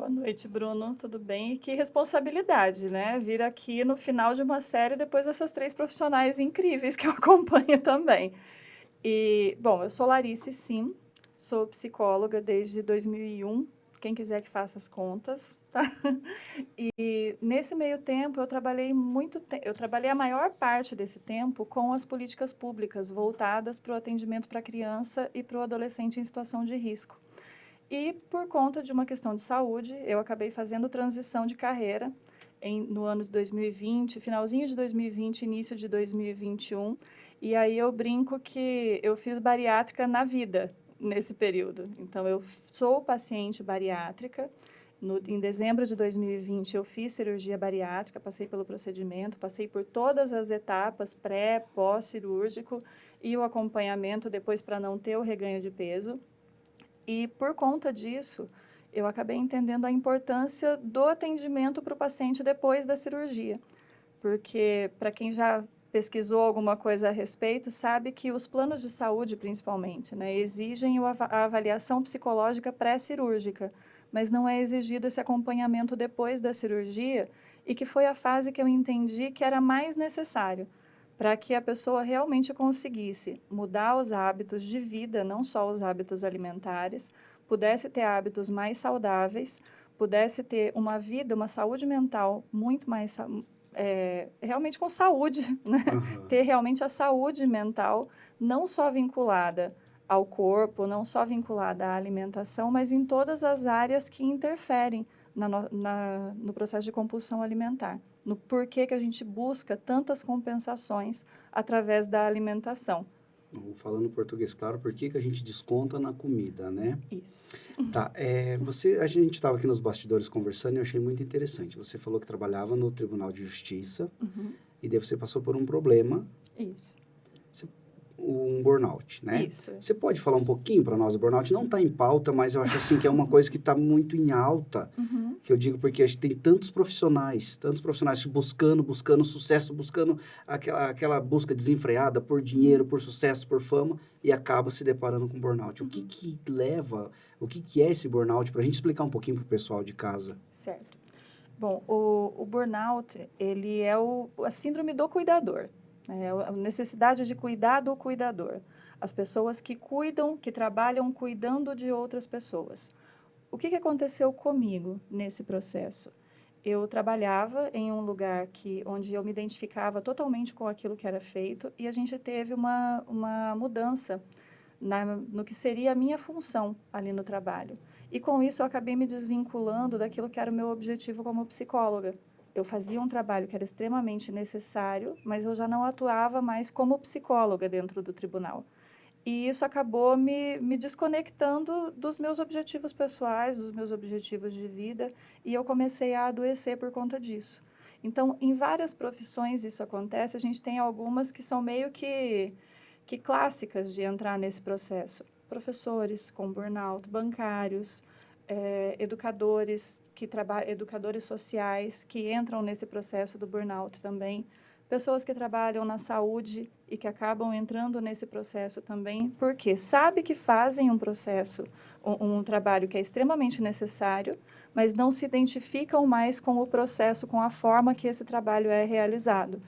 Boa noite, Bruno. Tudo bem? E que responsabilidade, né? Vir aqui no final de uma série depois dessas três profissionais incríveis que eu acompanho também. E, bom, eu sou Larice, sim. Sou psicóloga desde 2001. Quem quiser que faça as contas, tá? E nesse meio tempo eu trabalhei eu trabalhei a maior parte desse tempo com as políticas públicas voltadas para o atendimento para a criança e para o adolescente em situação de risco. E por conta de uma questão de saúde, eu acabei fazendo transição de carreira no ano de 2020, finalzinho de 2020, início de 2021. E aí eu brinco que eu fiz bariátrica na vida nesse período. Então, eu sou paciente bariátrica. Em dezembro de 2020, eu fiz cirurgia bariátrica, passei pelo procedimento, passei por todas as etapas, pré, pós-cirúrgico e o acompanhamento depois para não ter o reganho de peso. E por conta disso, eu acabei entendendo a importância do atendimento para o paciente depois da cirurgia. Porque, para quem já pesquisou alguma coisa a respeito, sabe que os planos de saúde, principalmente, né, exigem a avaliação psicológica pré-cirúrgica, mas não é exigido esse acompanhamento depois da cirurgia, e que foi a fase que eu entendi que era mais necessário para que a pessoa realmente conseguisse mudar os hábitos de vida, não só os hábitos alimentares, pudesse ter hábitos mais saudáveis, pudesse ter uma vida, uma saúde mental muito mais realmente com saúde, né? Aham. Ter realmente a saúde mental, não só vinculada ao corpo, não só vinculada à alimentação, mas em todas as áreas que interferem no processo de compulsão alimentar. No porquê que a gente busca tantas compensações através da alimentação. Ou falando português claro, por que que a gente desconta na comida, né? Isso. Tá, a gente estava aqui nos bastidores conversando e eu achei muito interessante. Você falou que trabalhava no Tribunal de Justiça Uhum. e daí você passou por um problema, Isso. você- um burnout, né? Isso. Você pode falar um pouquinho para nós do burnout? Não está em pauta, mas eu acho assim que é uma coisa que está muito em alta, Uhum. que eu digo porque a gente tem tantos profissionais buscando sucesso, buscando aquela busca desenfreada por dinheiro, Uhum. por sucesso, por fama, e acaba se deparando com burnout. O que Uhum. que leva, o que que é esse burnout, para a gente explicar um pouquinho para o pessoal de casa? Certo. Bom, o burnout, ele é a síndrome do cuidador, né? É a necessidade de cuidar do cuidador. As pessoas que cuidam, que trabalham cuidando de outras pessoas. O que aconteceu comigo nesse processo? Eu trabalhava em um lugar onde eu me identificava totalmente com aquilo que era feito e a gente teve uma mudança no que seria a minha função ali no trabalho. E com isso eu acabei me desvinculando daquilo que era o meu objetivo como psicóloga. Eu fazia um trabalho que era extremamente necessário, mas eu já não atuava mais como psicóloga dentro do tribunal. E isso acabou me desconectando dos meus objetivos pessoais, dos meus objetivos de vida, e eu comecei a adoecer por conta disso. Então, em várias profissões isso acontece, a gente tem algumas que são meio que clássicas de entrar nesse processo. Professores com burnout, bancários, educadores educadores sociais que entram nesse processo do burnout também, pessoas que trabalham na saúde e que acabam entrando nesse processo também, porque sabe que fazem um trabalho que é extremamente necessário, mas não se identificam mais com o processo, com a forma que esse trabalho é realizado.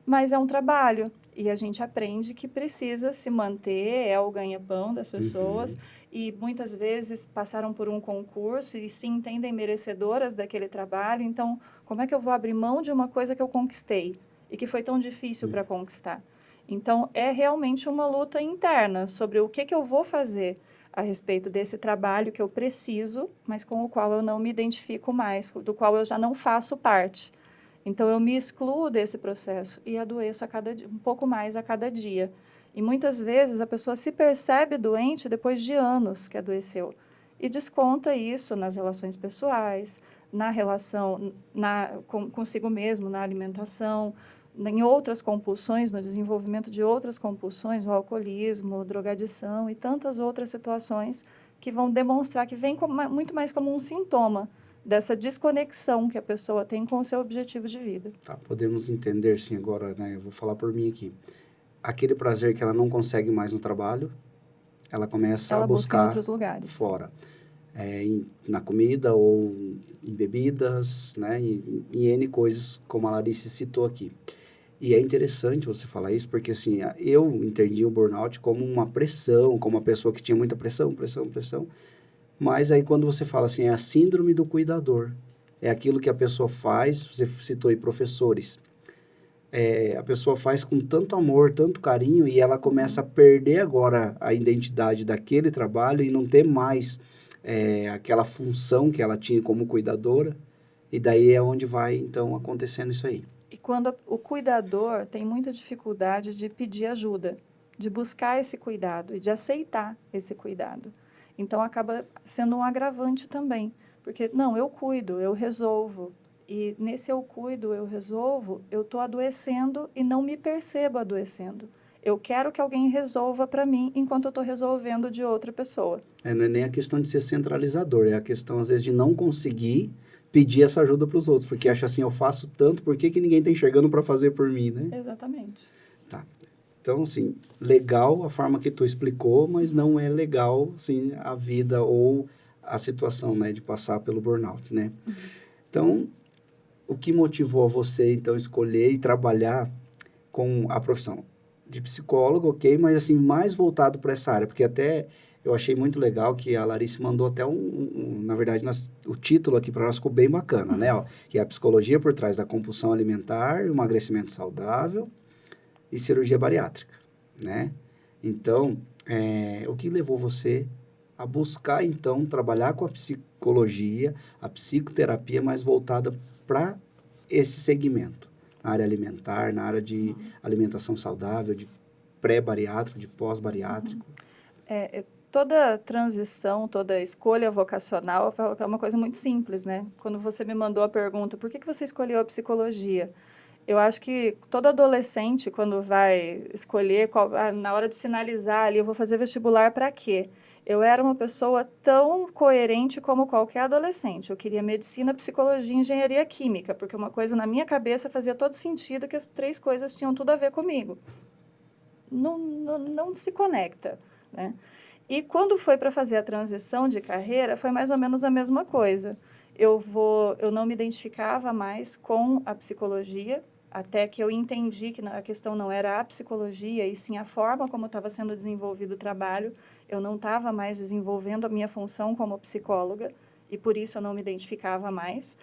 Mas é um trabalho e a gente aprende que precisa se manter, é o ganha-pão das pessoas Uhum. e muitas vezes passaram por um concurso e se entendem merecedoras daquele trabalho. Então, como é que eu vou abrir mão de uma coisa que eu conquistei e que foi tão difícil para conquistar? Então, é realmente uma luta interna sobre o que eu vou fazer a respeito desse trabalho que eu preciso, mas com o qual eu não me identifico mais, do qual eu já não faço parte. Então, eu me excluo desse processo e adoeço um pouco mais a cada dia. E muitas vezes a pessoa se percebe doente depois de anos que adoeceu. E desconta isso nas relações pessoais, na relação consigo mesmo, na alimentação, em outras compulsões, no desenvolvimento de outras compulsões, o alcoolismo, drogadição e tantas outras situações que vão demonstrar que vem muito mais como um sintoma dessa desconexão que a pessoa tem com o seu objetivo de vida. Tá, podemos entender sim agora, né? Eu vou falar por mim aqui. Aquele prazer que ela não consegue mais no trabalho, ela começa a Ela busca em buscar outros lugares. fora. na comida ou em bebidas, né? Em N coisas, como a Larissa citou aqui. E é interessante você falar isso, porque assim, eu entendi o burnout como uma pressão, como uma pessoa que tinha muita pressão, pressão, pressão. Mas aí quando você fala assim, é a síndrome do cuidador. É aquilo que a pessoa faz, você citou aí professores. A pessoa faz com tanto amor, tanto carinho, e ela começa a perder agora a identidade daquele trabalho e não ter mais aquela função que ela tinha como cuidadora. E daí é onde vai, então, acontecendo isso aí. E quando o cuidador tem muita dificuldade de pedir ajuda, de buscar esse cuidado e de aceitar esse cuidado. Então acaba sendo um agravante também, porque não, eu cuido, eu resolvo. E nesse eu cuido, eu resolvo, eu estou adoecendo e não me percebo adoecendo. Eu quero que alguém resolva para mim enquanto eu estou resolvendo de outra pessoa. Não é nem a questão de ser centralizador, é a questão, às vezes, de não conseguir pedir essa ajuda para os outros, porque acha assim, eu faço tanto, por que ninguém está enxergando para fazer por mim, né? Exatamente. Tá. Então, assim, legal a forma que tu explicou, mas não é legal, assim, a vida ou a situação, né, de passar pelo burnout, né? Uhum. Então, o que motivou você, então, escolher e trabalhar com a profissão de psicólogo, ok, mas, assim, mais voltado para essa área, porque até eu achei muito legal que a Larissa mandou até na verdade, o título aqui para nós ficou bem bacana, né? Ó, que é a psicologia por trás da compulsão alimentar, emagrecimento saudável e cirurgia bariátrica, né? Então, o que levou você a buscar, então, trabalhar com a psicologia, a psicoterapia mais voltada para esse segmento, na área alimentar, na área de alimentação saudável, de pré-bariátrico, de pós-bariátrico? Toda transição, toda escolha vocacional é uma coisa muito simples, né? Quando você me mandou a pergunta, por que você escolheu a psicologia? Eu acho que todo adolescente, quando vai escolher, na hora de sinalizar ali, eu vou fazer vestibular para quê? Eu era uma pessoa tão coerente como qualquer adolescente. Eu queria medicina, psicologia e engenharia química, porque uma coisa na minha cabeça fazia todo sentido que as três coisas tinham tudo a ver comigo. Não se conecta, né? E quando foi para fazer a transição de carreira, foi mais ou menos a mesma coisa. Eu não me identificava mais com a psicologia, até que eu entendi que a questão não era a psicologia, e sim a forma como estava sendo desenvolvido o trabalho. Eu não estava mais desenvolvendo a minha função como psicóloga, e por isso eu não me identificava mais.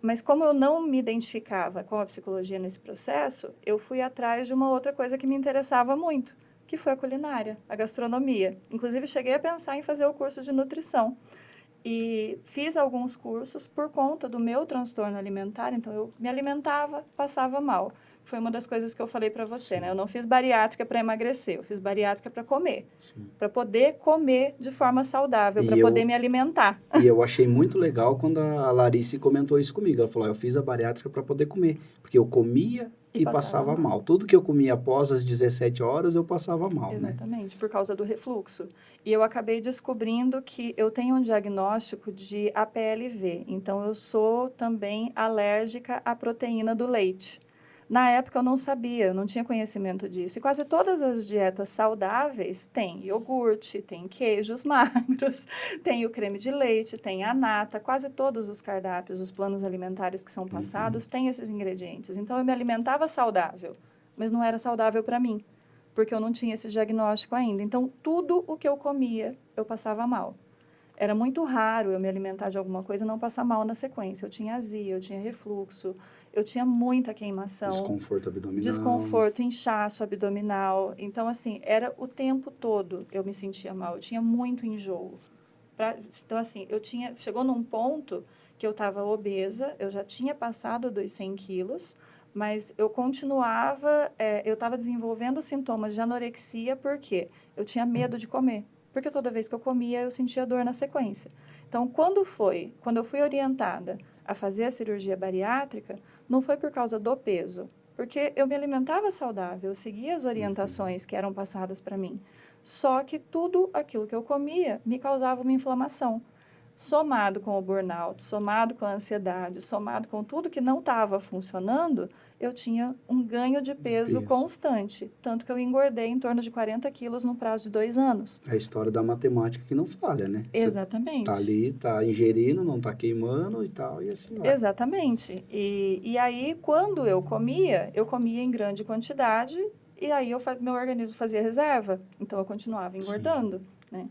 Mas como eu não me identificava com a psicologia nesse processo, eu fui atrás de uma outra coisa que me interessava muito, que foi a culinária, a gastronomia. Inclusive, cheguei a pensar em fazer o curso de nutrição. E fiz alguns cursos por conta do meu transtorno alimentar, então eu me alimentava, passava mal. Foi uma das coisas que eu falei para você, Sim. né? Eu não fiz bariátrica para emagrecer, eu fiz bariátrica para comer. Sim. Para poder comer de forma saudável, para poder me alimentar. E eu achei muito legal quando a Larissa comentou isso comigo. Ela falou, eu fiz a bariátrica para poder comer, porque eu comia e passava mal. Tudo que eu comia após as 17 horas, eu passava mal, Exatamente, por causa do refluxo. E eu acabei descobrindo que eu tenho um diagnóstico de APLV, então eu sou também alérgica à proteína do leite. Na época eu não sabia, eu não tinha conhecimento disso. E quase todas as dietas saudáveis têm iogurte, tem queijos magros, tem o creme de leite, tem a nata, quase todos os cardápios, os planos alimentares que são passados têm esses ingredientes. Então eu me alimentava saudável, mas não era saudável para mim, porque eu não tinha esse diagnóstico ainda. Então, tudo o que eu comia, eu passava mal. Era muito raro eu me alimentar de alguma coisa e não passar mal na sequência. Eu tinha azia, eu tinha refluxo, eu tinha muita queimação. Desconforto abdominal. Desconforto, inchaço abdominal. Então, assim, era o tempo todo eu me sentia mal. Eu tinha muito enjoo. Então, assim, chegou num ponto que eu estava obesa, eu já tinha passado dos 100 quilos, mas eu continuava, eu estava desenvolvendo sintomas de anorexia porque eu tinha medo de comer. Porque toda vez que eu comia, eu sentia dor na sequência. Então, quando eu fui orientada a fazer a cirurgia bariátrica, não foi por causa do peso, porque eu me alimentava saudável, eu seguia as orientações que eram passadas para mim. Só que tudo aquilo que eu comia me causava uma inflamação. somado com o burnout, somado com a ansiedade, somado com tudo que não estava funcionando, eu tinha um ganho de peso Peso. constante. Tanto que eu engordei em torno de 40 quilos no prazo de 2 anos. É a história da matemática que não falha, né? Você tá Exatamente. ali, tá ingerindo, não tá queimando e tal, e assim vai. Exatamente. E aí, quando eu comia em grande quantidade, e aí meu organismo fazia reserva. Então, eu continuava Sim. engordando, né?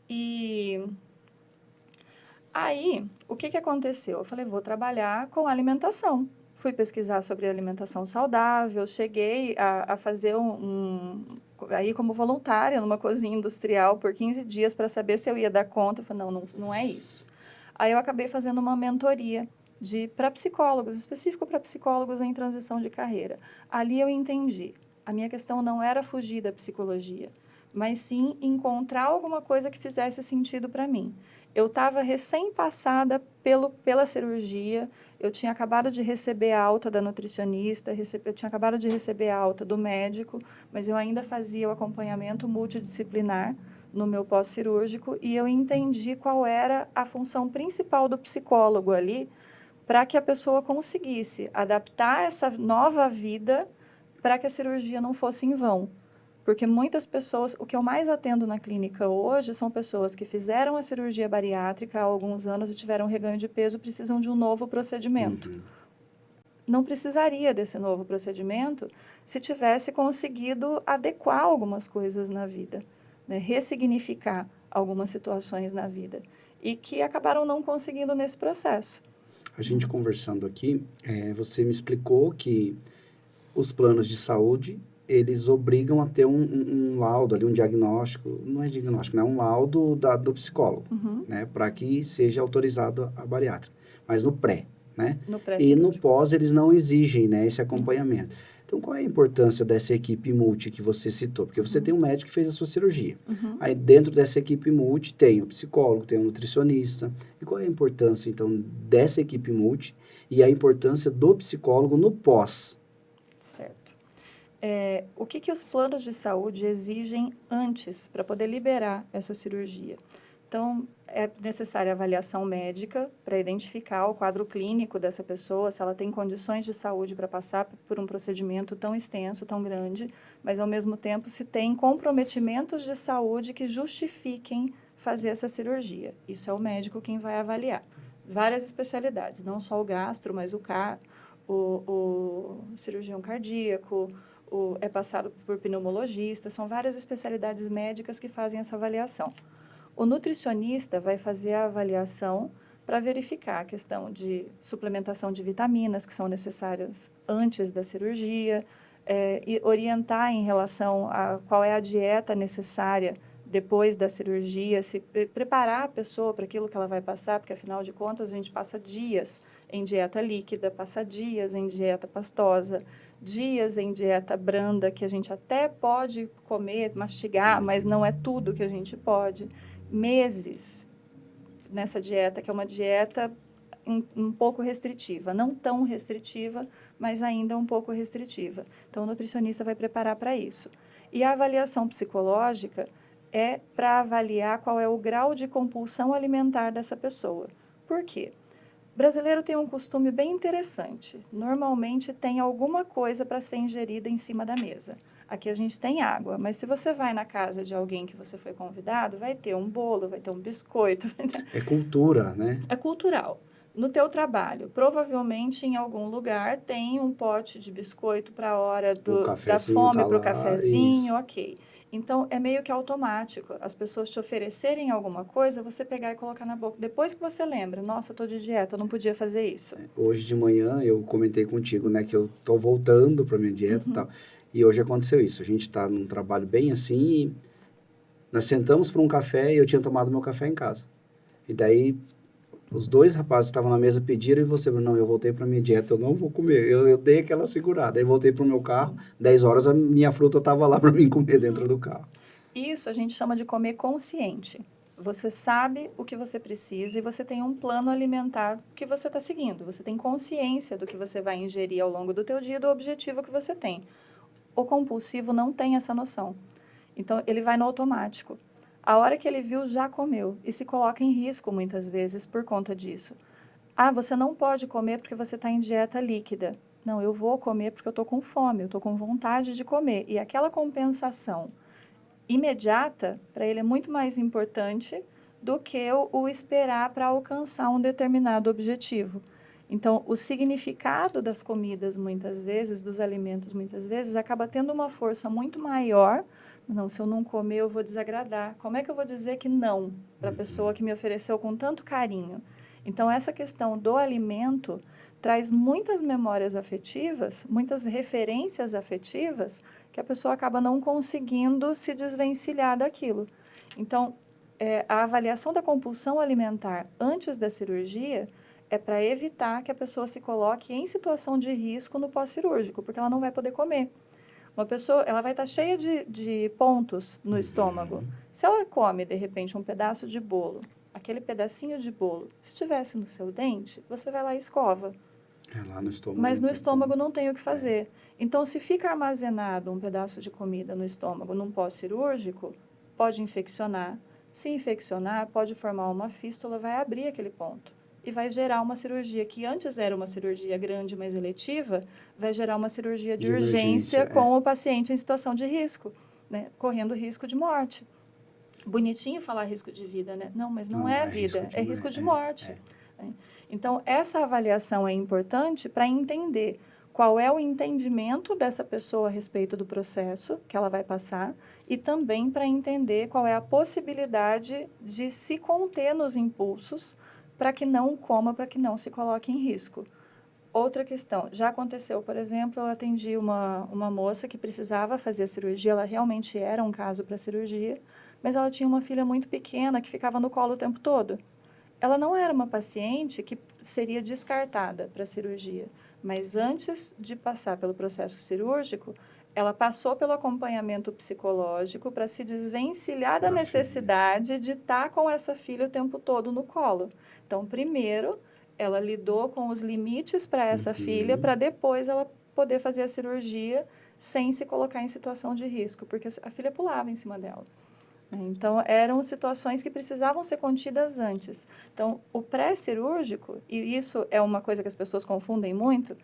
E aí, o que aconteceu? Eu falei, vou trabalhar com alimentação. Fui pesquisar sobre alimentação saudável, cheguei a fazer aí como voluntária numa cozinha industrial por 15 dias para saber se eu ia dar conta. Eu falei, não é isso. Aí eu acabei fazendo uma mentoria para psicólogos, específico para psicólogos em transição de carreira. Ali eu entendi. A minha questão não era fugir da psicologia, mas sim encontrar alguma coisa que fizesse sentido para mim. Eu estava recém-passada pela cirurgia, eu tinha acabado de receber a alta da nutricionista, eu tinha acabado de receber a alta do médico, mas eu ainda fazia o acompanhamento multidisciplinar no meu pós-cirúrgico e eu entendi qual era a função principal do psicólogo ali para que a pessoa conseguisse adaptar essa nova vida para que a cirurgia não fosse em vão. Porque muitas pessoas, o que eu mais atendo na clínica hoje são pessoas que fizeram a cirurgia bariátrica há alguns anos e tiveram reganho de peso, precisam de um novo procedimento. Não precisaria desse novo procedimento se tivesse conseguido adequar algumas coisas na vida, né? Ressignificar algumas situações na vida e que acabaram não conseguindo nesse processo. A gente conversando aqui, você me explicou que os planos de saúde, eles obrigam a ter um laudo ali, um diagnóstico, não é diagnóstico, né? Um laudo do psicólogo, né? Para que seja autorizado a bariátrica, mas no pré, né? No E no pré-cirúrgico. pós, eles não exigem, né, esse acompanhamento. Então, qual é a importância dessa equipe multi que você citou? Porque você tem um médico que fez a sua cirurgia. Aí, dentro dessa equipe multi, tem o psicólogo, tem o nutricionista. E qual é a importância, então, dessa equipe multi e a importância do psicólogo no pós? Certo. O que os planos de saúde exigem antes para poder liberar essa cirurgia? Então, é necessária avaliação médica para identificar o quadro clínico dessa pessoa, se ela tem condições de saúde para passar por um procedimento tão extenso, tão grande, mas, ao mesmo tempo, se tem comprometimentos de saúde que justifiquem fazer essa cirurgia. Isso é o médico quem vai avaliar. Várias especialidades, não só o gastro, mas o cirurgião cardíaco, é passado por pneumologista, são várias especialidades médicas que fazem essa avaliação. O nutricionista vai fazer a avaliação para verificar a questão de suplementação de vitaminas que são necessárias antes da cirurgia, e orientar em relação a qual é a dieta necessária depois da cirurgia, se preparar a pessoa para aquilo que ela vai passar, porque, afinal de contas, a gente passa dias em dieta líquida, passa dias em dieta pastosa, dias em dieta branda, que a gente até pode comer, mastigar, mas não é tudo que a gente pode. Meses nessa dieta, que é uma dieta um pouco restritiva, não tão restritiva, mas ainda um pouco restritiva. Então, o nutricionista vai preparar para isso. E a avaliação psicológica é para avaliar qual é o grau de compulsão alimentar dessa pessoa. Por quê? O brasileiro tem um costume bem interessante. Normalmente tem alguma coisa para ser ingerida em cima da mesa. Aqui a gente tem água, mas se você vai na casa de alguém que você foi convidado, vai ter um bolo, vai ter um biscoito. É cultura, né? É cultural. No teu trabalho, provavelmente em algum lugar tem um pote de biscoito para a hora O da cafezinho fome, tá para o lá, cafezinho, isso. ok. Então, é meio que automático. As pessoas te oferecerem alguma coisa, você pegar e colocar na boca. Depois que você lembra, nossa, eu tô de dieta, eu não podia fazer isso. Hoje de manhã eu comentei contigo, né, que eu tô voltando para minha dieta e tal. E hoje aconteceu isso. A gente tá num trabalho bem assim e nós sentamos para um café e eu tinha tomado meu café em casa. E daí os dois rapazes que estavam na mesa pediram e você, não, eu voltei para minha dieta, eu não vou comer. Eu dei aquela segurada. Aí voltei pro meu carro, 10 horas a minha fruta tava lá para mim comer dentro do carro. Isso a gente chama de comer consciente. Você sabe o que você precisa e você tem um plano alimentar que você está seguindo. Você tem consciência do que você vai ingerir ao longo do teu dia e do objetivo que você tem. O compulsivo não tem essa noção. Então, ele vai no automático. A hora que ele viu, já comeu. E se coloca em risco, muitas vezes, por conta disso. Ah, você não pode comer porque você está em dieta líquida. Não, eu vou comer porque eu estou com fome, eu estou com vontade de comer. E aquela compensação imediata, para ele é muito mais importante do que o esperar para alcançar um determinado objetivo. Então, o significado das comidas, muitas vezes, dos alimentos, muitas vezes, acaba tendo uma força muito maior. Não, se eu não comer, eu vou desagradar. Como é que eu vou dizer que não para a pessoa que me ofereceu com tanto carinho? Então, essa questão do alimento traz muitas memórias afetivas, muitas referências afetivas, que a pessoa acaba não conseguindo se desvencilhar daquilo. Então, a avaliação da compulsão alimentar antes da cirurgia é para evitar que a pessoa se coloque em situação de risco no pós-cirúrgico, porque ela não vai poder comer. Uma pessoa, ela vai estar cheia de pontos no estômago. Se ela come, de repente, um pedaço de bolo, aquele pedacinho de bolo, se estivesse no seu dente, você vai lá e escova. Lá no estômago. Mas no estômago não tem o que fazer. Então, se fica armazenado um pedaço de comida no estômago num pós-cirúrgico, pode infeccionar. Se infeccionar, pode formar uma fístula, vai abrir aquele ponto. E vai gerar uma cirurgia que antes era uma cirurgia grande, mas eletiva, vai gerar uma cirurgia de urgência com o paciente em situação de risco, né? Correndo risco de morte. Bonitinho falar risco de vida, né? Não, mas não é vida, é risco de morte. Então, essa avaliação é importante para entender qual é o entendimento dessa pessoa a respeito do processo que ela vai passar e também para entender qual é a possibilidade de se conter nos impulsos para que não coma, para que não se coloque em risco. Outra questão, já aconteceu, por exemplo, eu atendi uma moça que precisava fazer a cirurgia, ela realmente era um caso para cirurgia, mas ela tinha uma filha muito pequena que ficava no colo o tempo todo. Ela não era uma paciente que seria descartada para a cirurgia, mas antes de passar pelo processo cirúrgico, ela passou pelo acompanhamento psicológico para se desvencilhar da necessidade de estar com essa filha o tempo todo no colo. Então, primeiro, ela lidou com os limites para essa filha, para depois ela poder fazer a cirurgia sem se colocar em situação de risco, porque a filha pulava em cima dela. Então, eram situações que precisavam ser contidas antes. Então, o pré-cirúrgico, e isso é uma coisa que as pessoas confundem muito,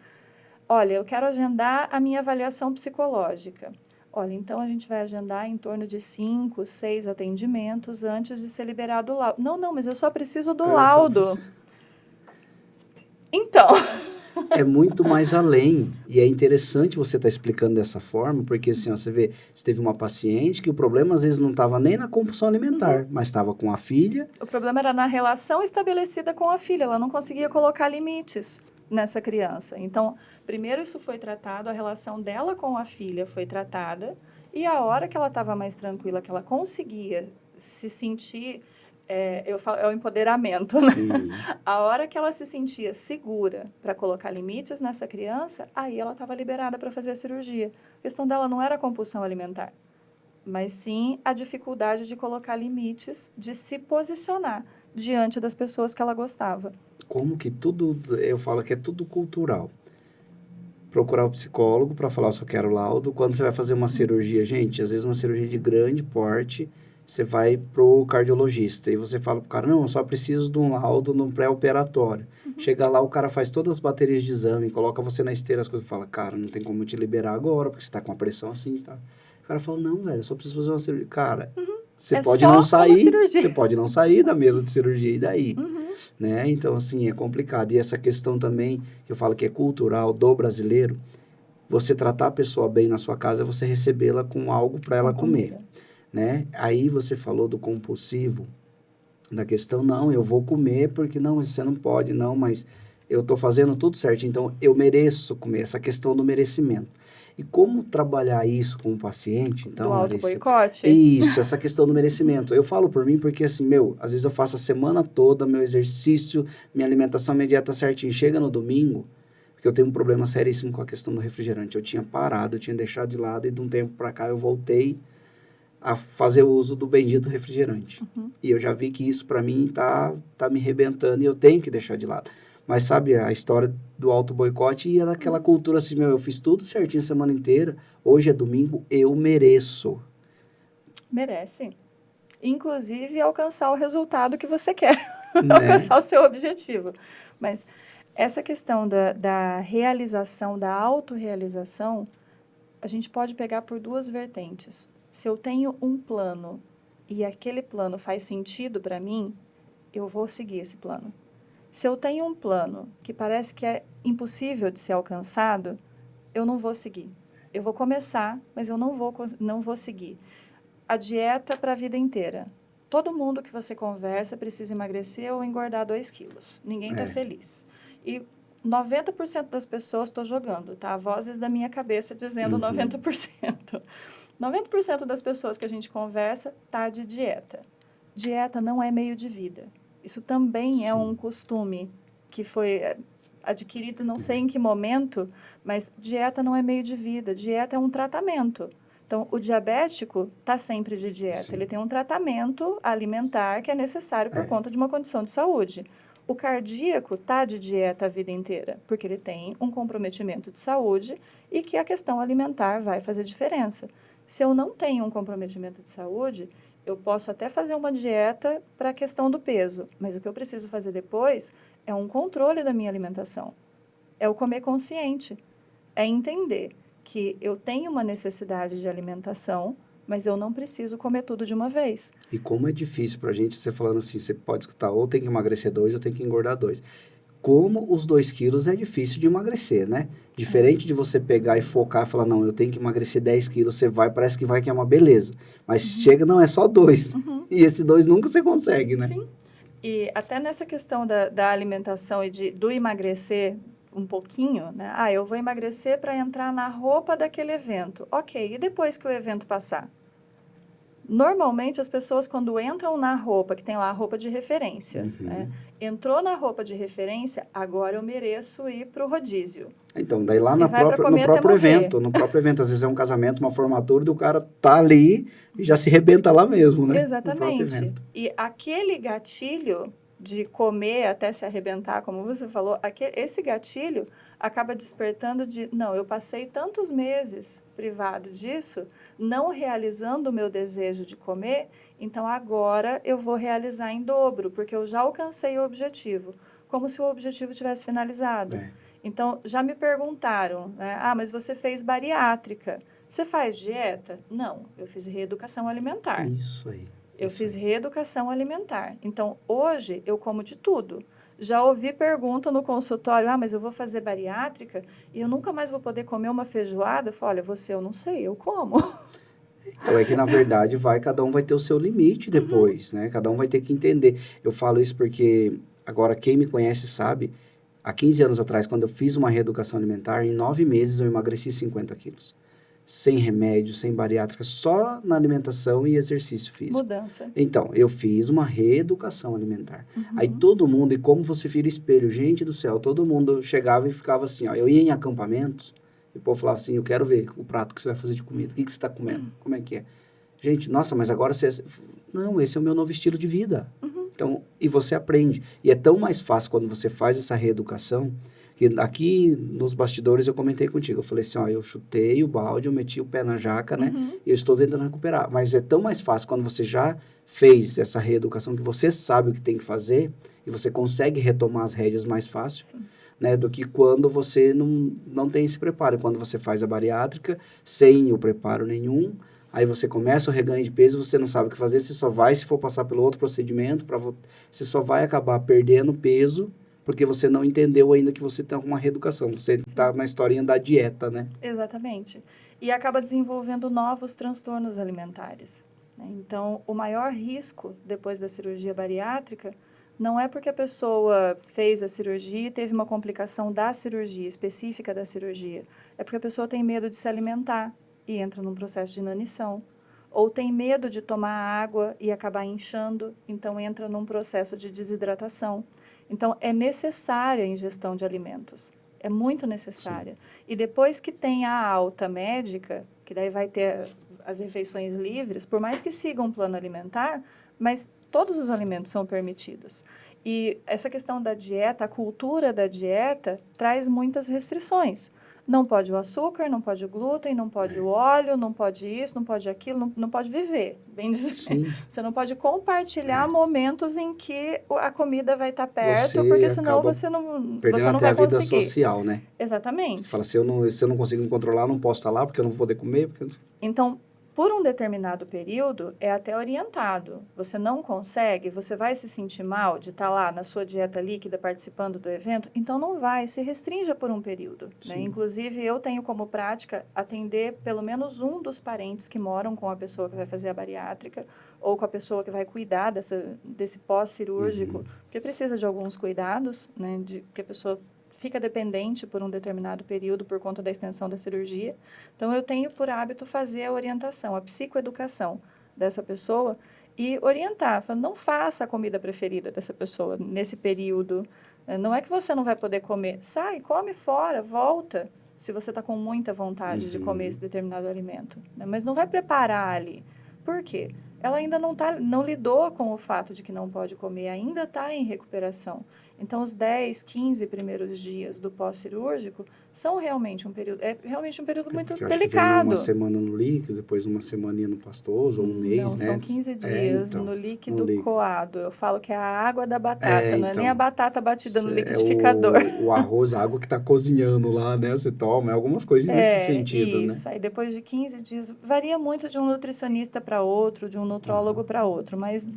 olha, eu quero agendar a minha avaliação psicológica. Olha, então a gente vai agendar em torno de 5, 6 atendimentos antes de ser liberado o laudo. Não, mas eu só preciso do laudo. Então... É muito mais além. E é interessante você estar explicando dessa forma, porque assim, ó, você vê, você teve uma paciente que o problema às vezes não estava nem na compulsão alimentar, mas estava com a filha. O problema era na relação estabelecida com a filha, ela não conseguia colocar limites nessa criança. Então, primeiro isso foi tratado, a relação dela com a filha foi tratada, e a hora que ela estava mais tranquila, que ela conseguia se sentir... é o empoderamento, né? A hora que ela se sentia segura para colocar limites nessa criança, aí ela estava liberada para fazer a cirurgia. A questão dela não era a compulsão alimentar, mas sim a dificuldade de colocar limites, de se posicionar diante das pessoas que ela gostava. Como que tudo, eu falo que é tudo cultural. Procurar o psicólogo para falar, eu só quero laudo. Quando você vai fazer uma cirurgia, gente, às vezes uma cirurgia de grande porte, você vai pro cardiologista e você fala pro cara, não, eu só preciso de um laudo no pré-operatório. Chega lá, o cara faz todas as baterias de exame, coloca você na esteira, as coisas, fala, cara, não tem como eu te liberar agora, porque você tá com uma pressão assim, tá? O cara fala, não, velho, eu só preciso fazer uma cirurgia. Cara, você pode não sair, você pode não sair da mesa de cirurgia e daí, né? Então, assim, é complicado. E essa questão também, que eu falo que é cultural do brasileiro, você tratar a pessoa bem na sua casa é você recebê-la com algo para ela comer. Né? Aí você falou do compulsivo, da questão, não, eu vou comer porque não, você não pode, não, mas eu estou fazendo tudo certo, então eu mereço comer, essa questão do merecimento. E como trabalhar isso com o paciente? Então, do auto-boicote? Isso, essa questão do merecimento. Eu falo por mim porque, assim, às vezes eu faço a semana toda, meu exercício, minha alimentação, minha dieta certinho, chega no domingo, porque eu tenho um problema seríssimo com a questão do refrigerante. Eu tinha parado, eu tinha deixado de lado e de um tempo para cá eu voltei a fazer o uso do bendito refrigerante. E eu já vi que isso, para mim, tá me arrebentando e eu tenho que deixar de lado. Mas, sabe, a história do auto-boicote e daquela cultura assim, eu fiz tudo certinho a semana inteira, hoje é domingo, eu mereço. Merece. inclusive alcançar o resultado que você quer, Né? alcançar o seu objetivo. Mas essa questão da realização, da autorrealização, a gente pode pegar por duas vertentes. Se eu tenho um plano e aquele plano faz sentido para mim, eu vou seguir esse plano. Se eu tenho um plano que parece que é impossível de ser alcançado, eu não vou seguir. Eu vou começar, mas eu não vou seguir. A dieta para a vida inteira. Todo mundo que você conversa precisa emagrecer ou engordar 2 quilos. Ninguém está É. feliz. E 90% das pessoas, estou jogando, tá? Vozes da minha cabeça dizendo Uhum. 90%. 90% das pessoas que a gente conversa tá de dieta. Dieta não é meio de vida. Isso também é um Sim. costume que foi adquirido não sei em que momento, mas dieta não é meio de vida. Dieta é um tratamento. Então, o diabético está sempre de dieta. Sim. Ele tem um tratamento alimentar que é necessário por É. conta de uma condição de saúde. O cardíaco está de dieta a vida inteira, porque ele tem um comprometimento de saúde e que a questão alimentar vai fazer diferença. Se eu não tenho um comprometimento de saúde, eu posso até fazer uma dieta para a questão do peso, mas o que eu preciso fazer depois é um controle da minha alimentação. É o comer consciente. É entender que eu tenho uma necessidade de alimentação, mas eu não preciso comer tudo de uma vez. E como é difícil pra gente, você falando assim, você pode escutar, ou tem que emagrecer 2 ou tem que engordar 2. Como os 2 quilos é difícil de emagrecer, né? Diferente de você pegar e focar e falar, não, eu tenho que emagrecer 10 quilos, você vai, parece que é uma beleza. Mas chega, não, é só 2. E esse 2 nunca você consegue, né? Sim. E até nessa questão da alimentação e do emagrecer um pouquinho, né? Ah, eu vou emagrecer para entrar na roupa daquele evento. Ok, e depois que o evento passar? Normalmente, as pessoas, quando entram na roupa, que tem lá a roupa de referência, né? Entrou na roupa de referência, agora eu mereço ir para o rodízio. Então, daí lá E vai para no comer até próprio morrer. evento, às vezes é um casamento, uma formatura, e o cara tá ali e já se rebenta lá mesmo, né? No próprio Exatamente. evento. E aquele gatilho de comer até se arrebentar, como você falou, esse gatilho acaba despertando de, não, eu passei tantos meses privado disso, não realizando o meu desejo de comer, então agora eu vou realizar em dobro, porque eu já alcancei o objetivo, como se o objetivo tivesse finalizado. É. Então, já me perguntaram, né? Ah, mas você fez bariátrica. Você faz dieta? Não, eu fiz reeducação alimentar. Isso aí. Eu Isso fiz aí. reeducação alimentar. Então, hoje, eu como de tudo. Já ouvi pergunta no consultório, ah, mas eu vou fazer bariátrica e eu nunca mais vou poder comer uma feijoada? Eu falo, olha, você eu não sei, eu como. Então é que na verdade cada um vai ter o seu limite depois, né? Cada um vai ter que entender. Eu falo isso porque agora quem me conhece sabe, há 15 anos atrás, quando eu fiz uma reeducação alimentar, em 9 meses eu emagreci 50 quilos. Sem remédio, sem bariátrica, só na alimentação e exercício físico. Mudança. Então, eu fiz uma reeducação alimentar. Aí Uhum. todo mundo, e como você vira espelho, gente do céu, todo mundo chegava e ficava assim, ó, eu ia em acampamentos, e o povo falava assim, eu quero ver o prato que você vai fazer de comida, o que você está comendo, como é que é? Gente, nossa, mas agora você... Não, esse é o meu novo estilo de vida. Uhum. Então, e você aprende. E é tão mais fácil quando você faz essa reeducação, que aqui nos bastidores eu comentei contigo, eu falei assim, ó, eu chutei o balde, eu meti o pé na jaca, né, Uhum. e eu estou tentando recuperar. Mas é tão mais fácil quando você já fez essa reeducação, que você sabe o que tem que fazer, e você consegue retomar as rédeas mais fácil, Sim. né, do que quando você não tem esse preparo. Quando você faz a bariátrica, sem o preparo nenhum, aí você começa o reganho de peso, você não sabe o que fazer, você só vai, se for passar pelo outro procedimento, você só vai acabar perdendo peso, porque você não entendeu ainda que você tem uma reeducação. Você está na historinha da dieta, né? Exatamente. E acaba desenvolvendo novos transtornos alimentares, né? Então, o maior risco depois da cirurgia bariátrica não é porque a pessoa fez a cirurgia e teve uma complicação da cirurgia, específica da cirurgia. É porque a pessoa tem medo de se alimentar e entra num processo de inanição. Ou tem medo de tomar água e acabar inchando, então entra num processo de desidratação. Então, é necessária a ingestão de alimentos. É muito Sim. necessária. E depois que tem a alta médica, que daí vai ter as refeições livres, por mais que siga um plano alimentar, mas todos os alimentos são permitidos. E essa questão da dieta, a cultura da dieta, traz muitas restrições. Não pode o açúcar, não pode o glúten, não pode o óleo, não pode isso, não pode aquilo, não pode viver, bem dizer. Sim. Você não pode compartilhar momentos em que a comida vai estar perto, Você porque senão acaba você não perdendo até vai a vida conseguir. social, né? Exatamente. Fala, se eu não consigo me controlar, eu não posso estar lá, porque eu não vou poder comer. Porque eu não sei. Então, por um determinado período, é até orientado. Você não consegue, você vai se sentir mal de estar lá na sua dieta líquida participando do evento, então não vai, se restrinja por um período. Né? Inclusive, eu tenho como prática atender pelo menos um dos parentes que moram com a pessoa que vai fazer a bariátrica ou com a pessoa que vai cuidar desse pós-cirúrgico, porque precisa de alguns cuidados, né, que a pessoa fica dependente por um determinado período por conta da extensão da cirurgia. Então, eu tenho por hábito fazer a orientação, a psicoeducação dessa pessoa e orientar. Não faça a comida preferida dessa pessoa nesse período. Não é que você não vai poder comer. Sai, come fora, volta, se você está com muita vontade de comer esse determinado alimento. Né? Mas não vai preparar ali. Por quê? Ela ainda não lidou com o fato de que não pode comer, ainda está em recuperação. Então, os 10, 15 primeiros dias do pós-cirúrgico são realmente um período muito Porque eu acho que vem delicado. uma semana no líquido, depois uma semaninha no pastoso, ou um mês, Não, né? são 15 dias então, no líquido coado. Eu falo que é a água da batata, não é então, nem a batata batida no é liquidificador. o arroz, a água que está cozinhando lá, né? Você toma, algumas coisas nesse sentido, né? Isso. Aí depois de 15 dias, varia muito de um nutricionista para outro, de um nutrólogo para outro, mas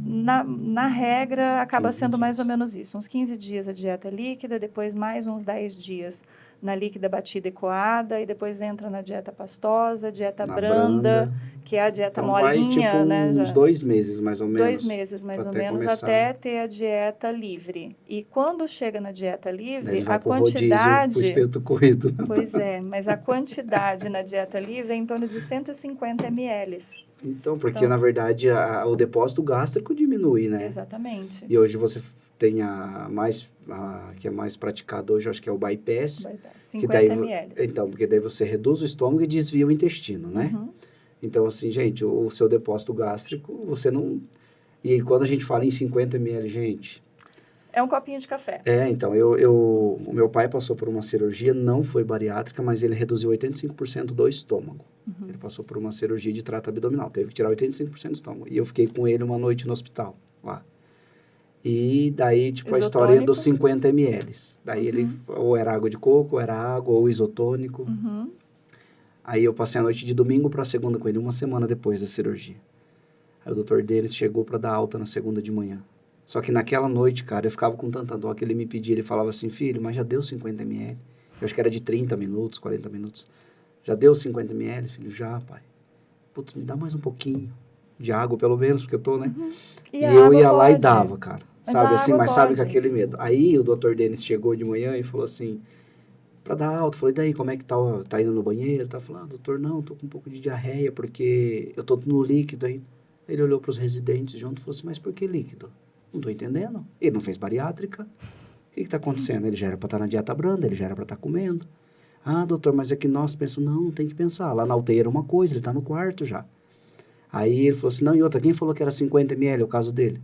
na regra acaba 15 sendo mais ou dias. menos isso. Uns 15 dias a dieta líquida, depois mais uns 10 dias na líquida batida e coada, e depois entra na dieta pastosa, dieta Na branda, que é a dieta Então vai molinha, tipo né? uns 2 meses, mais ou menos. 2 meses, mais pra ou até menos, começar. até ter a dieta livre. E quando chega na dieta livre, Ele vai a pro rodízio, pro quantidade... espeto corrido. Pois é, mas a quantidade na dieta livre é em torno de 150 ml. Então, porque na verdade o depósito gástrico diminui, né? Exatamente. E hoje você tem que é mais praticado hoje, acho que é o bypass. 50 ml. Então, porque daí você reduz o estômago e desvia o intestino, né? Então, assim, gente, o seu depósito gástrico, você não... E quando a gente fala em 50 ml, gente... É um copinho de café. Então, o meu pai passou por uma cirurgia, não foi bariátrica, mas ele reduziu 85% do estômago. Ele passou por uma cirurgia de trato abdominal, teve que tirar 85% do estômago. E eu fiquei com ele uma noite no hospital, lá. E daí, tipo, a história dos 50 ml. Daí ele, ou era água de coco, ou era água, ou isotônico. Aí eu passei a noite de domingo para segunda com ele, uma semana depois da cirurgia. Aí o doutor deles chegou para dar alta na segunda de manhã. Só que naquela noite, cara, eu ficava com tanta dó que ele me pedia, ele falava assim, filho, mas já deu 50 ml? Eu acho que era de 30 minutos, 40 minutos. Já deu 50 ml, filho? Já, pai. Putz, me dá mais um pouquinho de água, pelo menos, porque eu tô, né? E eu ia lá e dava, cara. Sabe assim, mas sabe com aquele medo. Aí o doutor Denis chegou de manhã e falou assim, pra dar alta, falei, daí, como é que tá indo no banheiro? Tá falando, doutor, não, tô com um pouco de diarreia, porque eu tô no líquido aí. Ele olhou pros residentes junto e falou assim, mas por que líquido? Não tô entendendo. Ele não fez bariátrica. O que tá acontecendo? Ele já era pra estar na dieta branda, ele já era pra estar comendo. Ah, doutor, mas é que nós pensamos, não tem que pensar. Lá na UTI era uma coisa, ele tá no quarto já. Aí ele falou assim, não, e outra, quem falou que era 50 ml o caso dele?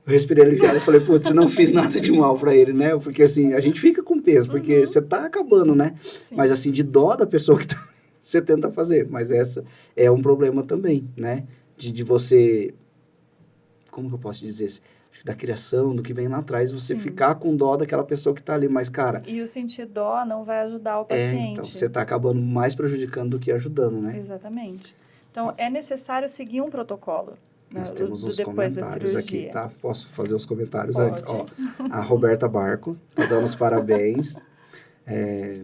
Eu respirei aliviado e falei, putz, não fiz nada de mal pra ele, né? Porque assim, a gente fica com peso, porque você tá acabando, né? Sim. Mas assim, de dó da pessoa que tá, você tenta fazer. Mas essa é um problema também, né? De você... Como que eu posso dizer? Acho que da criação, do que vem lá atrás, você ficar com dó daquela pessoa que tá ali. Mas, cara... E o sentir dó não vai ajudar o paciente. Então, você tá acabando mais prejudicando do que ajudando, né? Exatamente. Então, é necessário seguir um protocolo. Nós né, temos os depois da comentários cirurgia. aqui, tá? Posso fazer os comentários Pode. antes? Ó, a Roberta Barco tá dando os parabéns.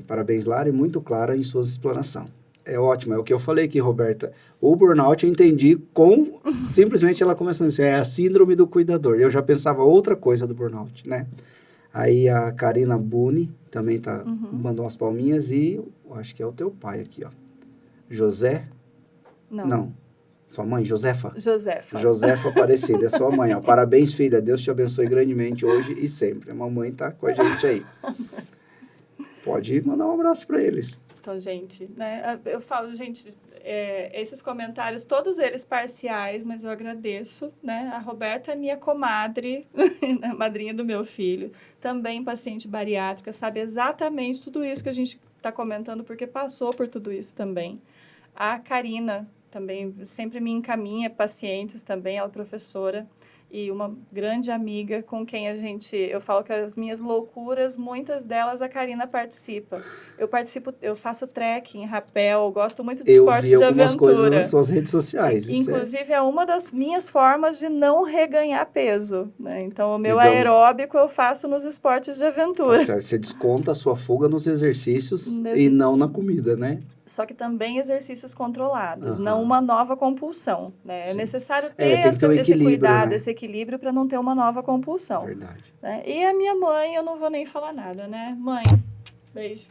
Parabéns, Lara, e muito clara em suas explanações. É ótimo, é o que eu falei aqui, Roberta. O burnout eu entendi com simplesmente ela começando assim, é a síndrome do cuidador. Eu já pensava outra coisa do burnout, né? Aí a Karina Buni também mandou umas palminhas e eu acho que é o teu pai aqui, ó. José? Não. Sua mãe, Josefa? Josefa Aparecida, é sua mãe, ó. Parabéns, filha. Deus te abençoe grandemente hoje e sempre. A mamãe tá com a gente aí. Pode mandar um abraço para eles. Então, gente, né? Eu falo, gente, esses comentários, todos eles parciais, mas eu agradeço, né? A Roberta é minha comadre, a madrinha do meu filho, também paciente bariátrica, sabe exatamente tudo isso que a gente está comentando, porque passou por tudo isso também. A Karina também sempre me encaminha pacientes também, ela é professora e uma grande amiga com quem eu falo que as minhas loucuras, muitas delas a Karina participa. Eu faço trekking, rapel, gosto muito de Eu vi esporte de algumas coisas nas aventura. suas redes sociais. Isso é, Inclusive, é uma das minhas formas de não reganhar peso, né? Então, o meu digamos, aeróbico eu faço nos esportes de tá aventura. certo. Você desconta a sua fuga nos exercícios e não na comida, né? Só que também exercícios controlados, não Aham, uma nova compulsão, né? É sim. necessário É, ter tem que ter um esse equilíbrio, cuidado, né? esse equilíbrio para não ter uma nova compulsão, Verdade. né? E a minha mãe, eu não vou nem falar nada, né? Mãe, beijo.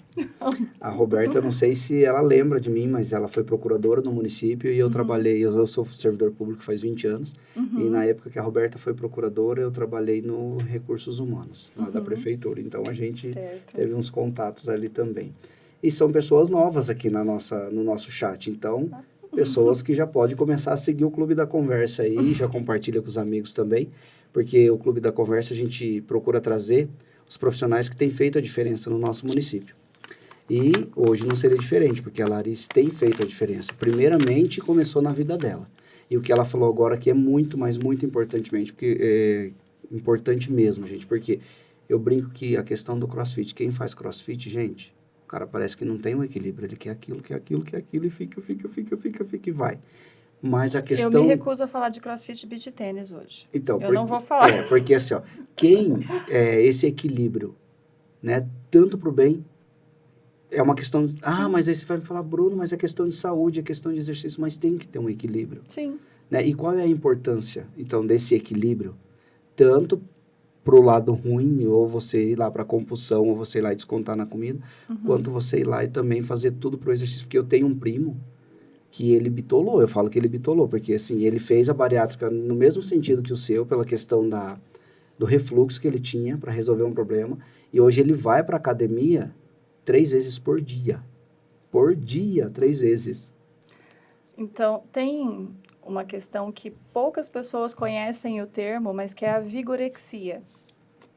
A Roberta, eu não sei se ela lembra de mim, mas ela foi procuradora no município e eu trabalhei, eu sou servidor público faz 20 anos, e na época que a Roberta foi procuradora, eu trabalhei no Recursos Humanos, lá da prefeitura. Então, a gente Certo. teve uns contatos ali também. E são pessoas novas aqui no nosso chat, então, pessoas que já podem começar a seguir o Clube da Conversa aí, já compartilha com os amigos também, porque o Clube da Conversa a gente procura trazer os profissionais que têm feito a diferença no nosso município. E hoje não seria diferente, porque a Larissa tem feito a diferença. Primeiramente, começou na vida dela. E o que ela falou agora aqui é muito, mas muito importantemente, porque é importante mesmo, gente, porque eu brinco que a questão do CrossFit, quem faz CrossFit, gente, o cara parece que não tem um equilíbrio, ele quer aquilo, quer aquilo, quer aquilo, e fica e vai. Mas a Eu me questão... recuso a falar de CrossFit e beach tênis hoje. Então, Eu não vou falar. porque assim, ó, esse equilíbrio, né, tanto para o bem, é uma questão, mas aí você vai me falar, Bruno, mas é questão de saúde, é questão de exercício, mas tem que ter um equilíbrio, Sim. né? E qual é a importância, então, desse equilíbrio, tanto pro lado ruim, ou você ir lá para compulsão, ou você ir lá e descontar na comida, quanto você ir lá e também fazer tudo pro exercício, porque eu tenho um primo que ele bitolou, eu falo que ele bitolou, porque assim, ele fez a bariátrica no mesmo sentido que o seu, pela questão do refluxo que ele tinha para resolver um problema, e hoje ele vai para academia 3 vezes por dia. Por dia, 3 vezes. Então, tem uma questão que poucas pessoas conhecem o termo, mas que é a vigorexia,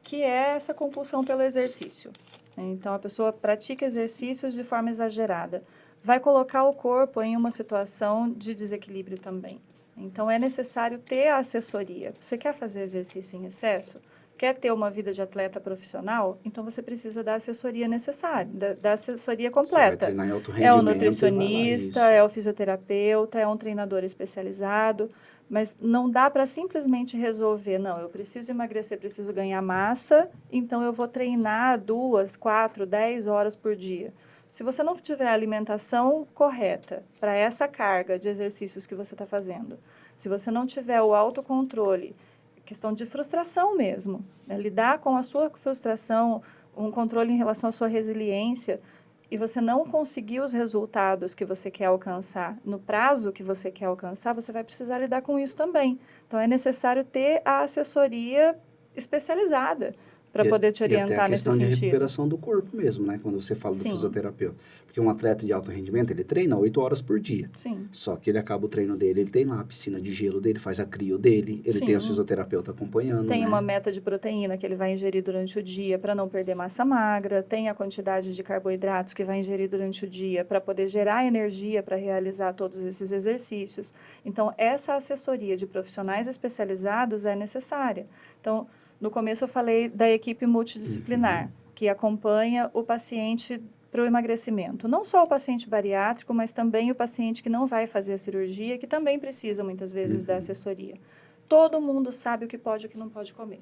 que é essa compulsão pelo exercício. Então, a pessoa pratica exercícios de forma exagerada. Vai colocar o corpo em uma situação de desequilíbrio também. Então, é necessário ter a assessoria. Você quer fazer exercício em excesso? Quer ter uma vida de atleta profissional? Então, você precisa da assessoria necessária, da assessoria Você vai completa. treinar em alto É um rendimento e vai lá, nutricionista, isso. é o fisioterapeuta, é um treinador especializado, mas não dá para simplesmente resolver, não, eu preciso emagrecer, preciso ganhar massa, então eu vou treinar 2, 4, 10 horas por dia. Se você não tiver a alimentação correta para essa carga de exercícios que você está fazendo, se você não tiver o autocontrole, questão de frustração mesmo, né? Lidar com a sua frustração, um controle em relação à sua resiliência, e você não conseguir os resultados que você quer alcançar no prazo que você quer alcançar, você vai precisar lidar com isso também. Então, é necessário ter a assessoria especializada para poder te E até a orientar nesse questão de sentido. recuperação do corpo mesmo, né? Quando você fala do Sim, fisioterapeuta. Porque um atleta de alto rendimento, ele treina 8 horas por dia. sim, Só que ele acaba o treino dele, ele tem lá a piscina de gelo dele, faz a crio dele, ele tem o sim. fisioterapeuta acompanhando, Tem uma né? meta de proteína que ele vai ingerir durante o dia para não perder massa magra, tem a quantidade de carboidratos que vai ingerir durante o dia para poder gerar energia para realizar todos esses exercícios. Então, essa assessoria de profissionais especializados é necessária. Então, no começo eu falei da equipe multidisciplinar, que acompanha o paciente para o emagrecimento. Não só o paciente bariátrico, mas também o paciente que não vai fazer a cirurgia, que também precisa muitas vezes da assessoria. Todo mundo sabe o que pode e o que não pode comer.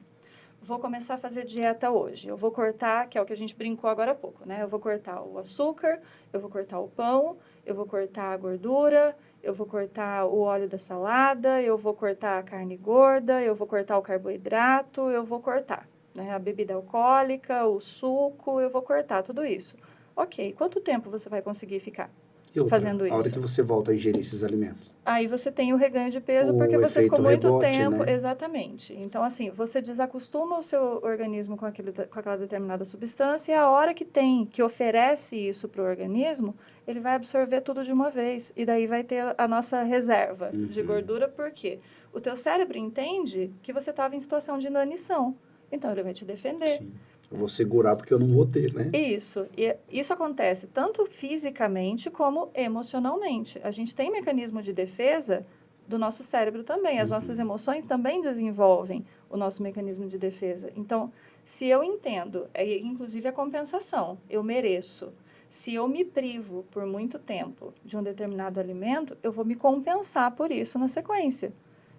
Vou começar a fazer dieta hoje. Eu vou cortar, que é o que a gente brincou agora há pouco, né? Eu vou cortar o açúcar, eu vou cortar o pão, eu vou cortar a gordura, eu vou cortar o óleo da salada, eu vou cortar a carne gorda, eu vou cortar o carboidrato, eu vou cortar, né? A bebida alcoólica, o suco, eu vou cortar tudo isso. Ok, quanto tempo você vai conseguir ficar? E outra, fazendo a hora isso. que você volta a ingerir esses alimentos. Aí você tem o reganho de peso O porque você ficou efeito muito rebote, tempo. né? Exatamente. Então, assim, você desacostuma o seu organismo com aquela determinada substância e a hora que oferece isso para o organismo, ele vai absorver tudo de uma vez. E daí vai ter a nossa reserva de gordura, por quê? O teu cérebro entende que você estava em situação de inanição. Então, ele vai te defender. Sim. Eu vou segurar porque eu não vou ter, né? Isso. E isso acontece tanto fisicamente como emocionalmente. A gente tem mecanismo de defesa do nosso cérebro também. As nossas emoções também desenvolvem o nosso mecanismo de defesa. Então, se eu entendo, inclusive a compensação, eu mereço. Se eu me privo por muito tempo de um determinado alimento, eu vou me compensar por isso na sequência.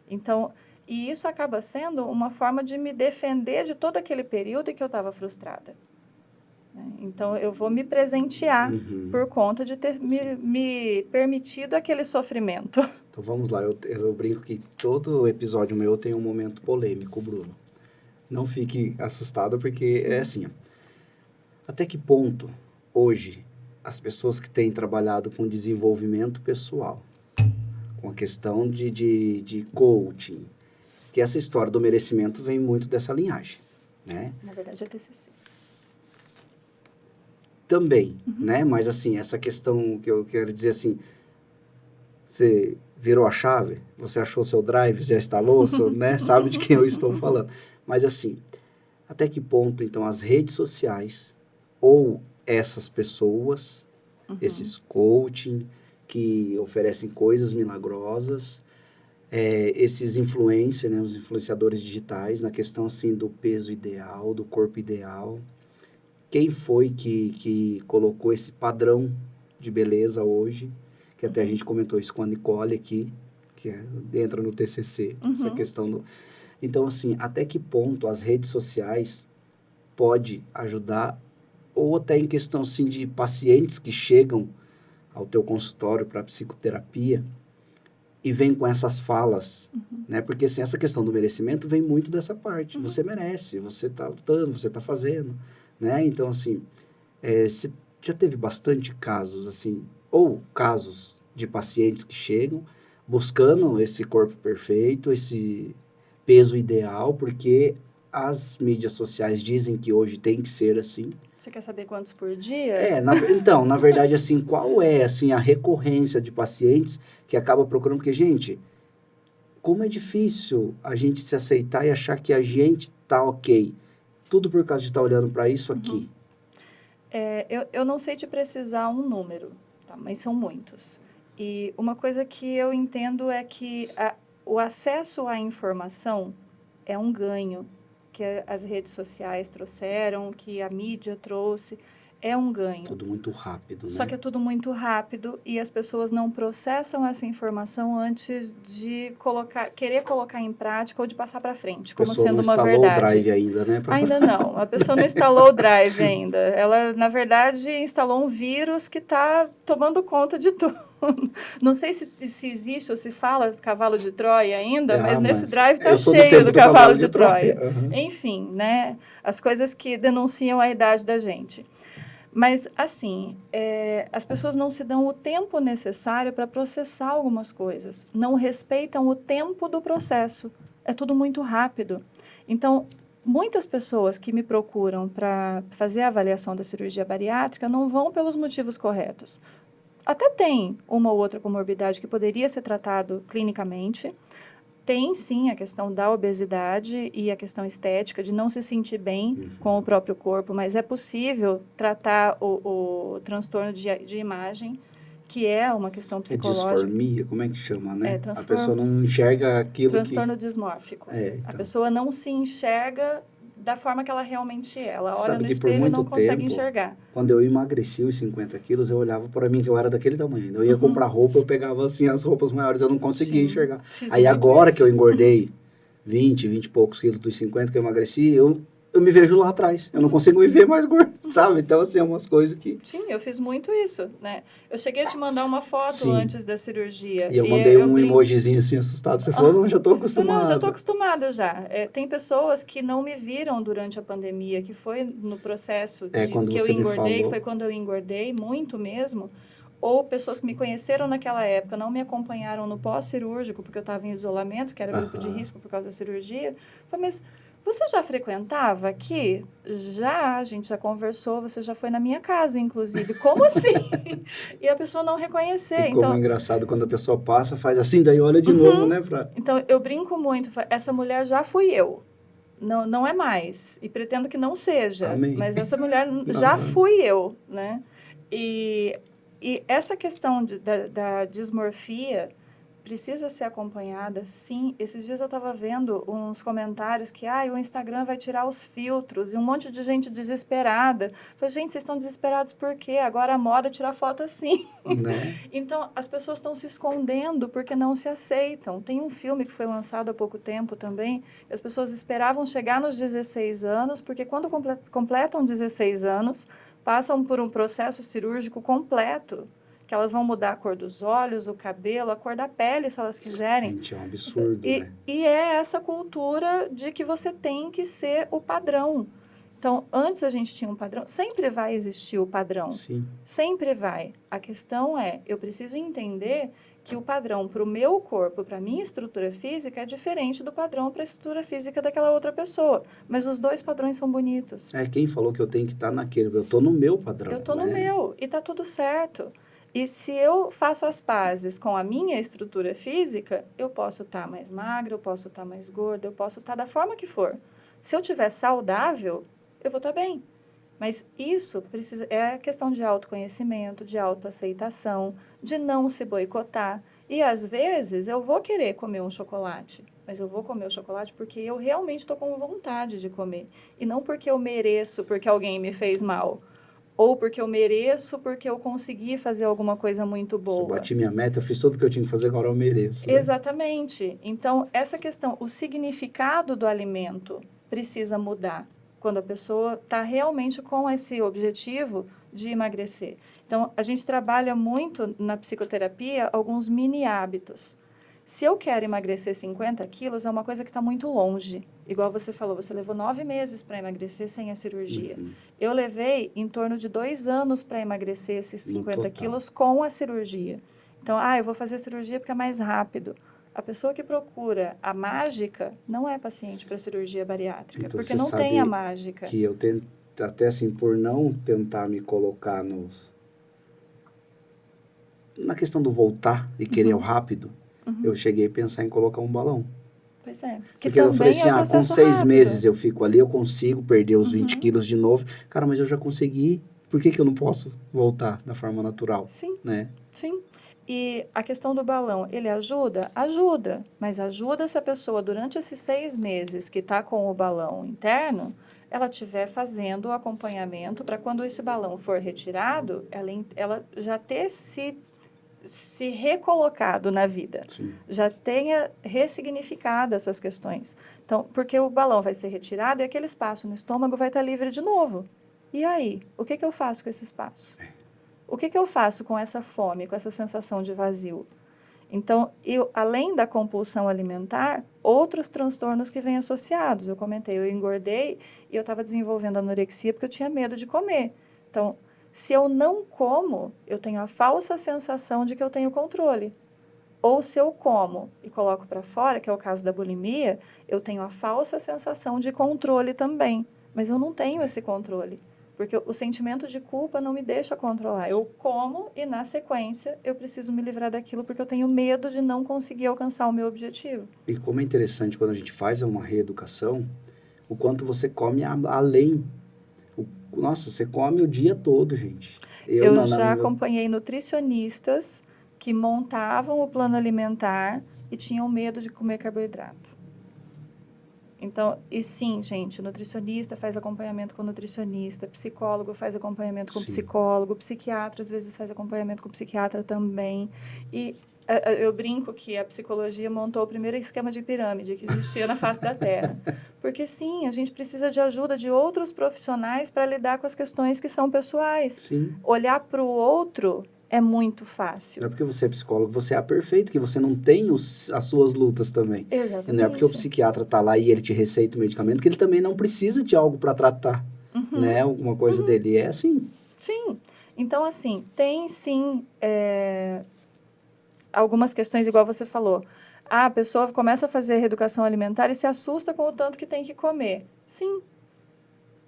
Então, e isso acaba sendo uma forma de me defender de todo aquele período em que eu estava frustrada. Então, eu vou me presentear por conta de ter me permitido aquele sofrimento. Então vamos lá, eu brinco que todo episódio meu tem um momento polêmico, Bruno. Não fique assustado porque é assim, ó. Até que ponto, hoje, as pessoas que têm trabalhado com desenvolvimento pessoal, com a questão de coaching, que essa história do merecimento vem muito dessa linhagem, né? Na verdade, é TCC. Também, né? Mas assim, essa questão que eu quero dizer assim, você virou a chave, você achou seu drive, já instalou, né? Sabe de quem eu estou falando. Mas assim, até que ponto, então, as redes sociais ou essas pessoas, esses coaching que oferecem coisas milagrosas, esses influencers, né? Os influenciadores digitais, na questão, assim, do peso ideal, do corpo ideal. Quem foi que colocou esse padrão de beleza hoje? Que até a gente comentou isso com a Nicole aqui, que entra no TCC, essa questão do... Então, assim, até que ponto as redes sociais pode ajudar, ou até em questão, assim, de pacientes que chegam ao teu consultório para psicoterapia e vêm com essas falas, né? Porque, assim, essa questão do merecimento vem muito dessa parte. Você merece, você está lutando, você está fazendo, né? Então, assim, você já teve bastante casos, assim, ou casos de pacientes que chegam buscando esse corpo perfeito, esse peso ideal, porque as mídias sociais dizem que hoje tem que ser assim. Você quer saber quantos por dia? Então, na verdade, assim, qual é, assim, a recorrência de pacientes que acaba procurando? Porque, gente, como é difícil a gente se aceitar e achar que a gente tá ok. Tudo por causa de estar olhando para isso aqui. Eu não sei te precisar um número, tá? Mas são muitos. E uma coisa que eu entendo é que o acesso à informação é um ganho que as redes sociais trouxeram, que a mídia trouxe, é um ganho. Tudo muito rápido, né? Só que é tudo muito rápido e as pessoas não processam essa informação antes de querer colocar em prática ou de passar para frente, como sendo uma verdade. A pessoa não instalou o Drive ainda, né? Ainda não. A pessoa não instalou o Drive ainda. Ela, na verdade, instalou um vírus que está tomando conta de tudo. Não sei se existe ou se fala cavalo de Troia ainda, mas nesse Drive está cheio do cavalo de Troia. Enfim, né? As coisas que denunciam a idade da gente. Mas, assim, as pessoas não se dão o tempo necessário para processar algumas coisas. Não respeitam o tempo do processo. É tudo muito rápido. Então, muitas pessoas que me procuram para fazer a avaliação da cirurgia bariátrica não vão pelos motivos corretos. Até tem uma ou outra comorbidade que poderia ser tratado clinicamente. Tem, sim, a questão da obesidade e a questão estética, de não se sentir bem com o próprio corpo, mas é possível tratar o transtorno de imagem, que é uma questão psicológica. Disformia, como é que chama, né? A pessoa não enxerga aquilo transtorno dismórfico. Então. A pessoa não se enxerga da forma que ela realmente é. Ela olha Sabe no que espelho por muito e não consegue tempo, enxergar. Quando eu emagreci os 50 quilos, eu olhava para mim que eu era daquele tamanho. Eu ia comprar roupa, eu pegava assim as roupas maiores, eu não conseguia enxergar. Aí agora que eu engordei 20 e poucos quilos dos 50 que eu emagreci, eu me vejo lá atrás. Eu não consigo me ver mais gordo, sabe? Então, assim, é umas coisas que... Sim, eu fiz muito isso, né? Eu cheguei a te mandar uma foto antes da cirurgia. E eu mandei um emojizinho assim, assustado. Você falou, não, já tô acostumada. Não, já tô acostumada já. Tem pessoas que não me viram durante a pandemia, que foi no processo que eu engordei, foi quando eu engordei, muito mesmo. ou pessoas que me conheceram naquela época não me acompanharam no pós-cirúrgico, porque eu estava em isolamento, que era grupo de risco por causa da cirurgia. Falei, mas você já frequentava aqui? Já, a gente já conversou, você já foi na minha casa, inclusive. Como assim? E a pessoa não reconhecer. E como é engraçado, quando a pessoa passa, faz assim, daí olha de novo, né? Então, eu brinco muito, essa mulher já fui eu. Não, não é mais. E pretendo que não seja. Amém. Mas essa mulher já fui eu, né? E essa questão da dismorfia precisa ser acompanhada, sim. Esses dias eu estava vendo uns comentários que o Instagram vai tirar os filtros e um monte de gente desesperada. Falei, gente, vocês estão desesperados por quê? Agora a moda é tirar foto assim. Né? Então, as pessoas estão se escondendo porque não se aceitam. Tem um filme que foi lançado há pouco tempo também, que as pessoas esperavam chegar nos 16 anos, porque quando completam 16 anos, passam por um processo cirúrgico completo, que elas vão mudar a cor dos olhos, o cabelo, a cor da pele, se elas quiserem. Gente, é um absurdo, né? E é essa cultura de que você tem que ser o padrão. Então, antes a gente tinha um padrão, sempre vai existir o padrão. Sim. Sempre vai. A questão é, eu preciso entender que o padrão para o meu corpo, para a minha estrutura física, é diferente do padrão para a estrutura física daquela outra pessoa. Mas os dois padrões são bonitos. Quem falou que eu tenho que estar naquele? Eu estou no meu padrão. Eu estou no meu e está tudo certo. E se eu faço as pazes com a minha estrutura física, eu posso estar mais magra, eu posso estar mais gorda, eu posso estar da forma que for. Se eu estiver saudável, eu vou estar bem. Mas isso é questão de autoconhecimento, de autoaceitação, de não se boicotar. E às vezes eu vou querer comer um chocolate, mas eu vou comer o chocolate porque eu realmente estou com vontade de comer. E não porque eu mereço, porque alguém me fez mal. Ou porque eu mereço, porque eu consegui fazer alguma coisa muito boa. Se eu bati minha meta, eu fiz tudo o que eu tinha que fazer, agora eu mereço. Né? Exatamente. Então, essa questão, o significado do alimento precisa mudar quando a pessoa está realmente com esse objetivo de emagrecer. Então, a gente trabalha muito na psicoterapia alguns mini hábitos. Se eu quero emagrecer 50 quilos, é uma coisa que está muito longe. Igual você falou, você levou 9 meses para emagrecer sem a cirurgia. Eu levei em torno de 2 anos para emagrecer esses 50 quilos com a cirurgia. Então, eu vou fazer a cirurgia porque é mais rápido. A pessoa que procura a mágica não é paciente para cirurgia bariátrica, então, porque não tem a mágica. Que eu tento, até assim, por não tentar me colocar na questão do voltar e querer o rápido, eu cheguei a pensar em colocar um balão. Pois é. Porque eu falei assim, com 6 meses eu fico ali, eu consigo perder os 20 quilos de novo. Cara, mas eu já consegui, por que eu não posso voltar da forma natural? Sim, né? Sim. E a questão do balão, ele ajuda? Ajuda. Mas ajuda se a pessoa, durante esses 6 meses que está com o balão interno, ela estiver fazendo o acompanhamento para quando esse balão for retirado, ela já ter se recolocado na vida. Sim. Já tenha ressignificado essas questões. Então, porque o balão vai ser retirado e aquele espaço no estômago vai estar livre de novo. E aí? O que eu faço com esse espaço? O que eu faço com essa fome, com essa sensação de vazio? Então, além da compulsão alimentar, outros transtornos que vêm associados. Eu comentei, eu engordei e eu estava desenvolvendo anorexia porque eu tinha medo de comer. Então, se eu não como, eu tenho a falsa sensação de que eu tenho controle. Ou se eu como e coloco para fora, que é o caso da bulimia, eu tenho a falsa sensação de controle também. Mas eu não tenho esse controle. Porque o sentimento de culpa não me deixa controlar. Eu como e, na sequência, eu preciso me livrar daquilo porque eu tenho medo de não conseguir alcançar o meu objetivo. E como é interessante quando a gente faz uma reeducação, o quanto você come além. Nossa, você come o dia todo, gente. Eu já acompanhei nutricionistas que montavam o plano alimentar e tinham medo de comer carboidrato. Então, e sim, gente, nutricionista faz acompanhamento com nutricionista, psicólogo faz acompanhamento com psicólogo, psiquiatra às vezes faz acompanhamento com psiquiatra também. E eu brinco que a psicologia montou o primeiro esquema de pirâmide que existia na face da Terra. Porque sim, a gente precisa de ajuda de outros profissionais para lidar com as questões que são pessoais. Sim. Olhar para o outro é muito fácil. Não é porque você é psicólogo, você é a perfeita, que você não tem as suas lutas também. Exatamente. E não é porque o psiquiatra está lá e ele te receita o medicamento que ele também não precisa de algo para tratar, né? Alguma coisa dele. É assim. Sim. Então, assim, tem sim algumas questões, igual você falou. Ah, a pessoa começa a fazer reeducação alimentar e se assusta com o tanto que tem que comer. Sim.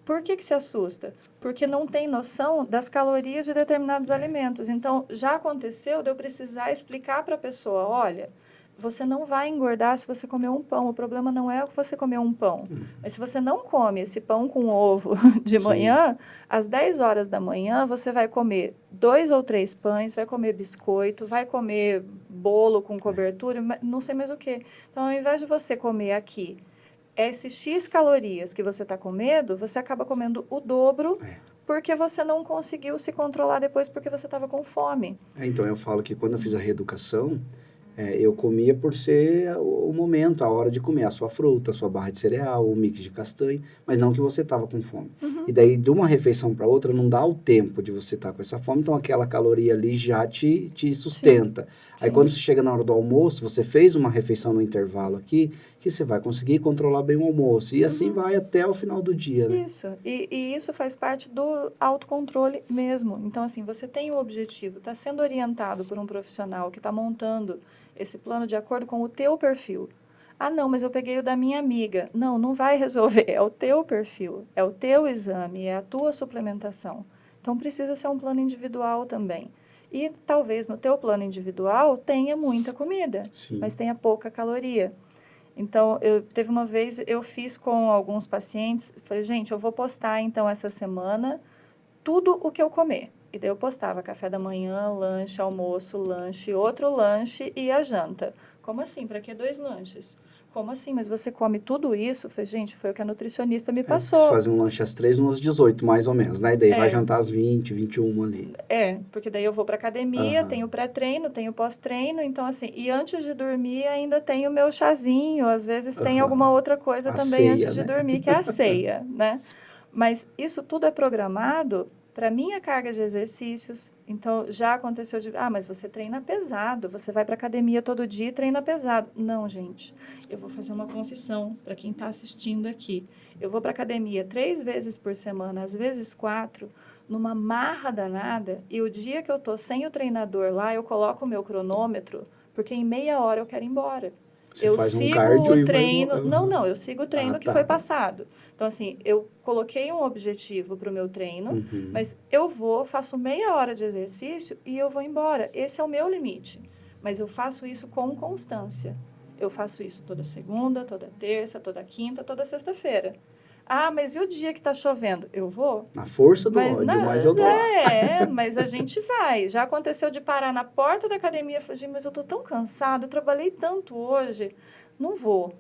Por que se assusta? Porque não tem noção das calorias de determinados alimentos. Então, já aconteceu de eu precisar explicar para a pessoa, olha, você não vai engordar se você comer um pão. O problema não é você comer um pão. Mas se você não come esse pão com ovo de Sim. manhã, às 10 horas da manhã, você vai comer 2 ou 3 pães, vai comer biscoito, vai comer bolo com cobertura, não sei mais o quê. Então, ao invés de você comer aqui esses X calorias que você está com medo, você acaba comendo o dobro porque você não conseguiu se controlar depois porque você estava com fome. Então, eu falo que quando eu fiz a reeducação, eu comia por ser o momento, a hora de comer a sua fruta, a sua barra de cereal, o mix de castanha, mas não que você estava com fome. E daí, de uma refeição para outra, não dá o tempo de você estar com essa fome, então aquela caloria ali já te sustenta. Aí, Sim. quando você chega na hora do almoço, você fez uma refeição no intervalo aqui, que você vai conseguir controlar bem o almoço. E assim vai até o final do dia, né? Isso. E isso faz parte do autocontrole mesmo. Então, assim, você tem o objetivo, está sendo orientado por um profissional que está montando esse plano de acordo com o teu perfil. Ah, não, mas eu peguei o da minha amiga. Não, não vai resolver. É o teu perfil, é o teu exame, é a tua suplementação. Então, precisa ser um plano individual também. E talvez no teu plano individual tenha muita comida, Sim. mas tenha pouca caloria. Então, teve uma vez, eu fiz com alguns pacientes, falei, gente, eu vou postar então essa semana tudo o que eu comer. E daí eu postava café da manhã, lanche, almoço, lanche, outro lanche e a janta. Como assim? Para que 2 lanches? Como assim? Mas você come tudo isso? Falei, gente, foi o que a nutricionista me Porque você passou. faz um lanche às 3, umas 18, mais ou menos, né? E daí vai É, jantar às 20, 21 ali. porque daí eu vou para academia, Aham. tenho pré-treino, tenho pós-treino, então assim, e antes de dormir ainda tenho o meu chazinho, às vezes tem Aham. alguma outra coisa A também ceia, antes de né? dormir, que é a ceia, né? Mas isso tudo é programado para minha carga de exercícios. Então, já aconteceu de, mas você treina pesado, você vai para academia todo dia e treina pesado. Não, gente, eu vou fazer uma confissão para quem está assistindo aqui. Eu vou para academia 3 vezes por semana, às vezes 4, numa marra danada, e o dia que eu tô sem o treinador lá, eu coloco o meu cronômetro, porque em meia hora eu quero ir embora. Você Eu faz um sigo cardio o e vai embora. treino. Não, Aham. não, eu sigo o Ah, treino que foi tá. passado. Então, assim, eu coloquei um objetivo para o meu treino, Uhum. mas eu vou, faço meia hora de exercício e eu vou embora. Esse é o meu limite. Mas eu faço isso com constância. Eu faço isso toda segunda, toda terça, toda quinta, toda sexta-feira. Ah, mas e o dia que está chovendo? Eu vou. Na força do Mas, ódio, mas eu tô lá. mas a gente vai. Já aconteceu de parar na porta da academia e falar, "Gente, mas eu tô tão cansado, eu trabalhei tanto hoje, não vou.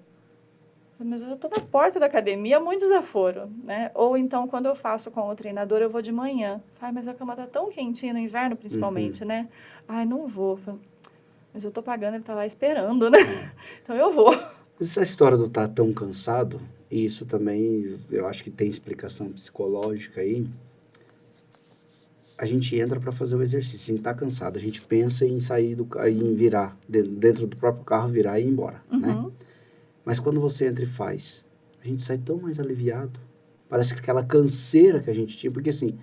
Mas eu já tô na porta da academia, muito desaforo, né? Ou então, quando eu faço com o treinador, eu vou de manhã. Ai, mas a cama tá tão quentinha no inverno, Uhum. principalmente, né? Ai, não vou. Mas eu tô pagando, ele tá lá esperando, né? É. Então eu vou. Essa história do tá tão cansado, e isso também eu acho que tem explicação psicológica aí. A gente entra para fazer o exercício, a gente tá cansado, a gente pensa em sair em virar, dentro do próprio carro, virar e ir embora, né? Uhum. Mas quando você entra e faz, a gente sai tão mais aliviado. Parece que aquela canseira que a gente tinha, porque assim,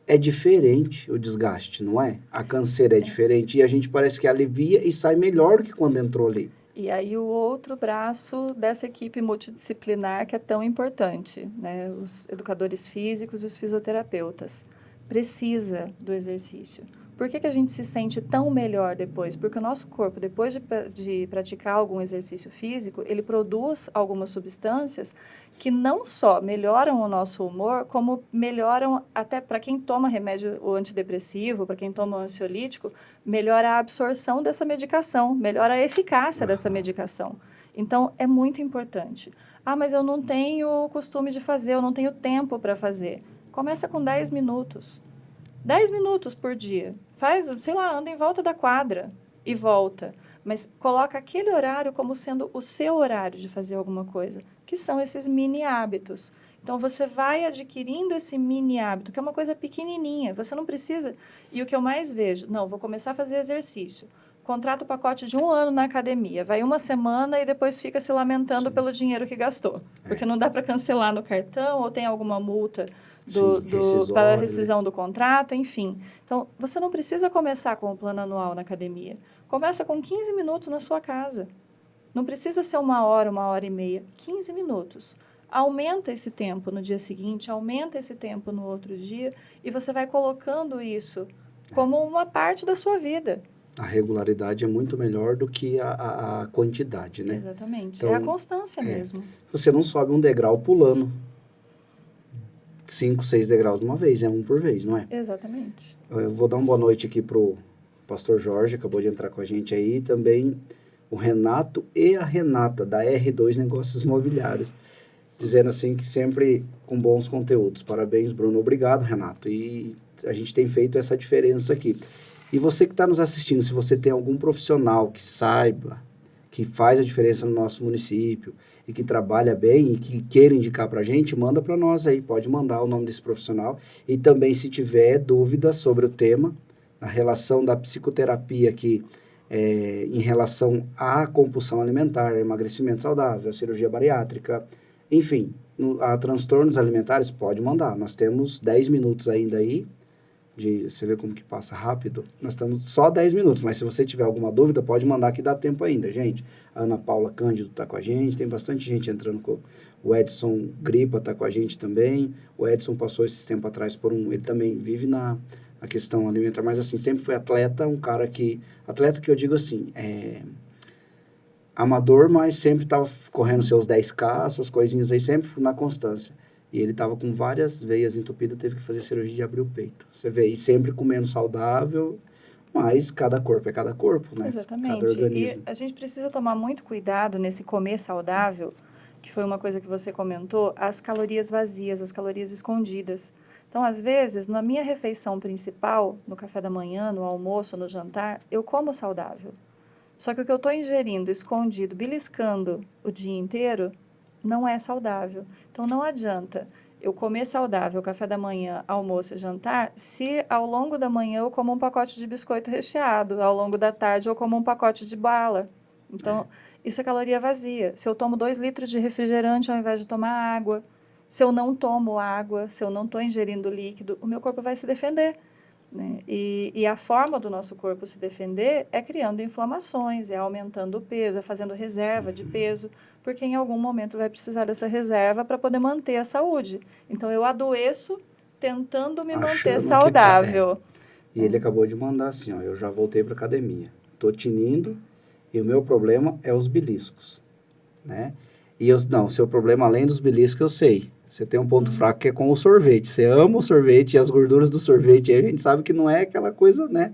é diferente o desgaste, não é? A canseira é diferente e a gente parece que alivia e sai melhor do que quando entrou ali. E aí o outro braço dessa equipe multidisciplinar que é tão importante, né? Os educadores físicos e os fisioterapeutas. Precisa do exercício. Por que a gente se sente tão melhor depois? Porque o nosso corpo, depois de praticar algum exercício físico, ele produz algumas substâncias que não só melhoram o nosso humor, como melhoram até para quem toma remédio o antidepressivo, para quem toma o ansiolítico, melhora a absorção dessa medicação, melhora a eficácia dessa medicação. Então, é muito importante. Ah, mas eu não tenho costume de fazer, eu não tenho tempo para fazer. Começa com 10 minutos. 10 minutos por dia. Faz, sei lá, anda em volta da quadra e volta. Mas coloca aquele horário como sendo o seu horário de fazer alguma coisa, que são esses mini hábitos. Então, você vai adquirindo esse mini hábito, que é uma coisa pequenininha. Você não precisa... E o que eu mais vejo, não, vou começar a fazer exercício. Contrata o pacote de 1 ano na academia. Vai 1 semana e depois fica se lamentando Sim. pelo dinheiro que gastou. Porque não dá para cancelar no cartão ou tem alguma multa Sim, para rescisório, né? rescisão do contrato, enfim. Então, você não precisa começar com o plano anual na academia. Começa com 15 minutos na sua casa. Não precisa ser 1 hora e meia. 15 minutos. Aumenta esse tempo no dia seguinte, aumenta esse tempo no outro dia e você vai colocando isso como uma parte da sua vida. A regularidade é muito melhor do que a quantidade, né? Exatamente. Então, é a constância mesmo. Você não sobe um degrau pulando 5, 6 degraus de uma vez, é um por vez, não é? Exatamente. Eu vou dar uma boa noite aqui pro pastor Jorge, acabou de entrar com a gente aí, e também o Renato e a Renata, da R2 Negócios Imobiliários, dizendo assim que sempre com bons conteúdos. Parabéns, Bruno. Obrigado, Renato. E a gente tem feito essa diferença aqui. E você que está nos assistindo, se você tem algum profissional que saiba, que faz a diferença no nosso município e que trabalha bem e que queira indicar para a gente, manda para nós aí. Pode mandar o nome desse profissional. E também, se tiver dúvidas sobre o tema, a relação da psicoterapia aqui em relação à compulsão alimentar, emagrecimento saudável, cirurgia bariátrica, enfim, a transtornos alimentares, pode mandar. Nós temos 10 minutos ainda aí. Você vê como que passa rápido? Nós estamos só 10 minutos, mas se você tiver alguma dúvida, pode mandar que dá tempo ainda, gente. A Ana Paula Cândido está com a gente, tem bastante gente entrando com o Edson Gripa está com a gente também. O Edson passou esse tempo atrás ele também vive na questão alimentar, mas assim, sempre foi atleta, atleta que eu digo assim, amador, mas sempre estava correndo seus 10K, suas coisinhas aí, sempre na constância. E ele estava com várias veias entupidas, teve que fazer cirurgia de abrir o peito. Você vê, e sempre comendo saudável, mas cada corpo é cada corpo, né? Exatamente. Cada organismo. E a gente precisa tomar muito cuidado nesse comer saudável, que foi uma coisa que você comentou, as calorias vazias, as calorias escondidas. Então, às vezes, na minha refeição principal, no café da manhã, no almoço, no jantar, eu como saudável. Só que o que eu estou ingerindo escondido, beliscando o dia inteiro, não é saudável. Então, não adianta eu comer saudável, café da manhã, almoço e jantar, se ao longo da manhã eu como um pacote de biscoito recheado, ao longo da tarde eu como um pacote de bala. Então, isso é caloria vazia. Se eu tomo 2 litros de refrigerante ao invés de tomar água, se eu não tomo água, se eu não estou ingerindo líquido, o meu corpo vai se defender. Né? E a forma do nosso corpo se defender é criando inflamações, é aumentando o peso, é fazendo reserva de peso, porque em algum momento vai precisar dessa reserva para poder manter a saúde. Então, eu adoeço tentando me manter saudável. E ele acabou de mandar assim, ó, eu já voltei para academia, tô tinindo e o meu problema é os beliscos, né? Não, seu problema além dos beliscos eu sei. Você tem um ponto fraco que é com o sorvete. Você ama o sorvete e as gorduras do sorvete. Aí a gente sabe que não é aquela coisa, né?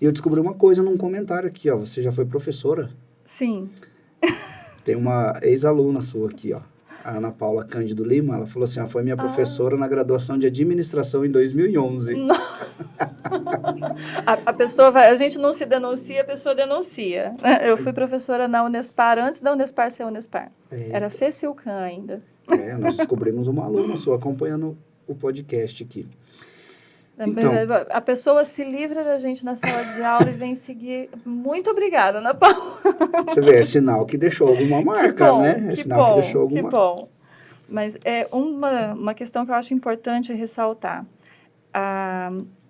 E eu descobri uma coisa num comentário aqui, ó. Você já foi professora? Sim. Tem uma ex-aluna sua aqui, ó. A Ana Paula Cândido Lima. Ela falou assim, ó, foi minha professora na graduação de administração em 2011. A pessoa vai... A gente não se denuncia, a pessoa denuncia. Eu fui professora na Unespar, antes da Unespar ser Unespar. Era FECILCAN ainda. Nós descobrimos uma aluna sua acompanhando o podcast aqui. Então, a pessoa se livra da gente na sala de aula e vem seguir. Muito obrigada, Ana Paula. Você vê, é sinal que deixou alguma marca, né? É sinal que deixou alguma... Que bom. Mas é uma questão que eu acho importante ressaltar.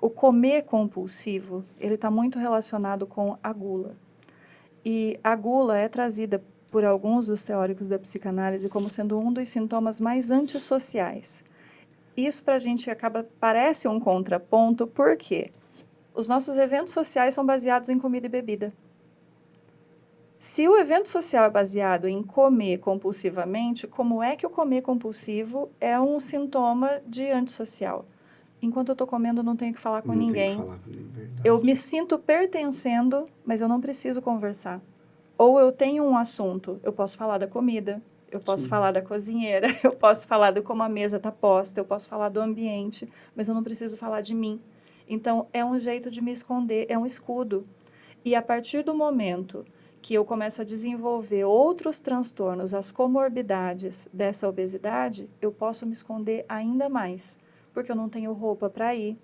O comer compulsivo, ele está muito relacionado com a gula. E a gula é trazida por alguns dos teóricos da psicanálise como sendo um dos sintomas mais antissociais. Isso para a gente parece um contraponto, porque os nossos eventos sociais são baseados em comida e bebida. Se o evento social é baseado em comer compulsivamente, como é que o comer compulsivo é um sintoma de antissocial? Enquanto eu estou comendo, eu não tenho que falar com ninguém. Eu me sinto pertencendo, mas eu não preciso conversar. Ou eu tenho um assunto, eu posso falar da comida, eu posso falar da cozinheira, eu posso falar de como a mesa está posta, eu posso falar do ambiente, mas eu não preciso falar de mim. Então, é um jeito de me esconder, é um escudo. E a partir do momento que eu começo a desenvolver outros transtornos, as comorbidades dessa obesidade, eu posso me esconder ainda mais, porque eu não tenho roupa para ir,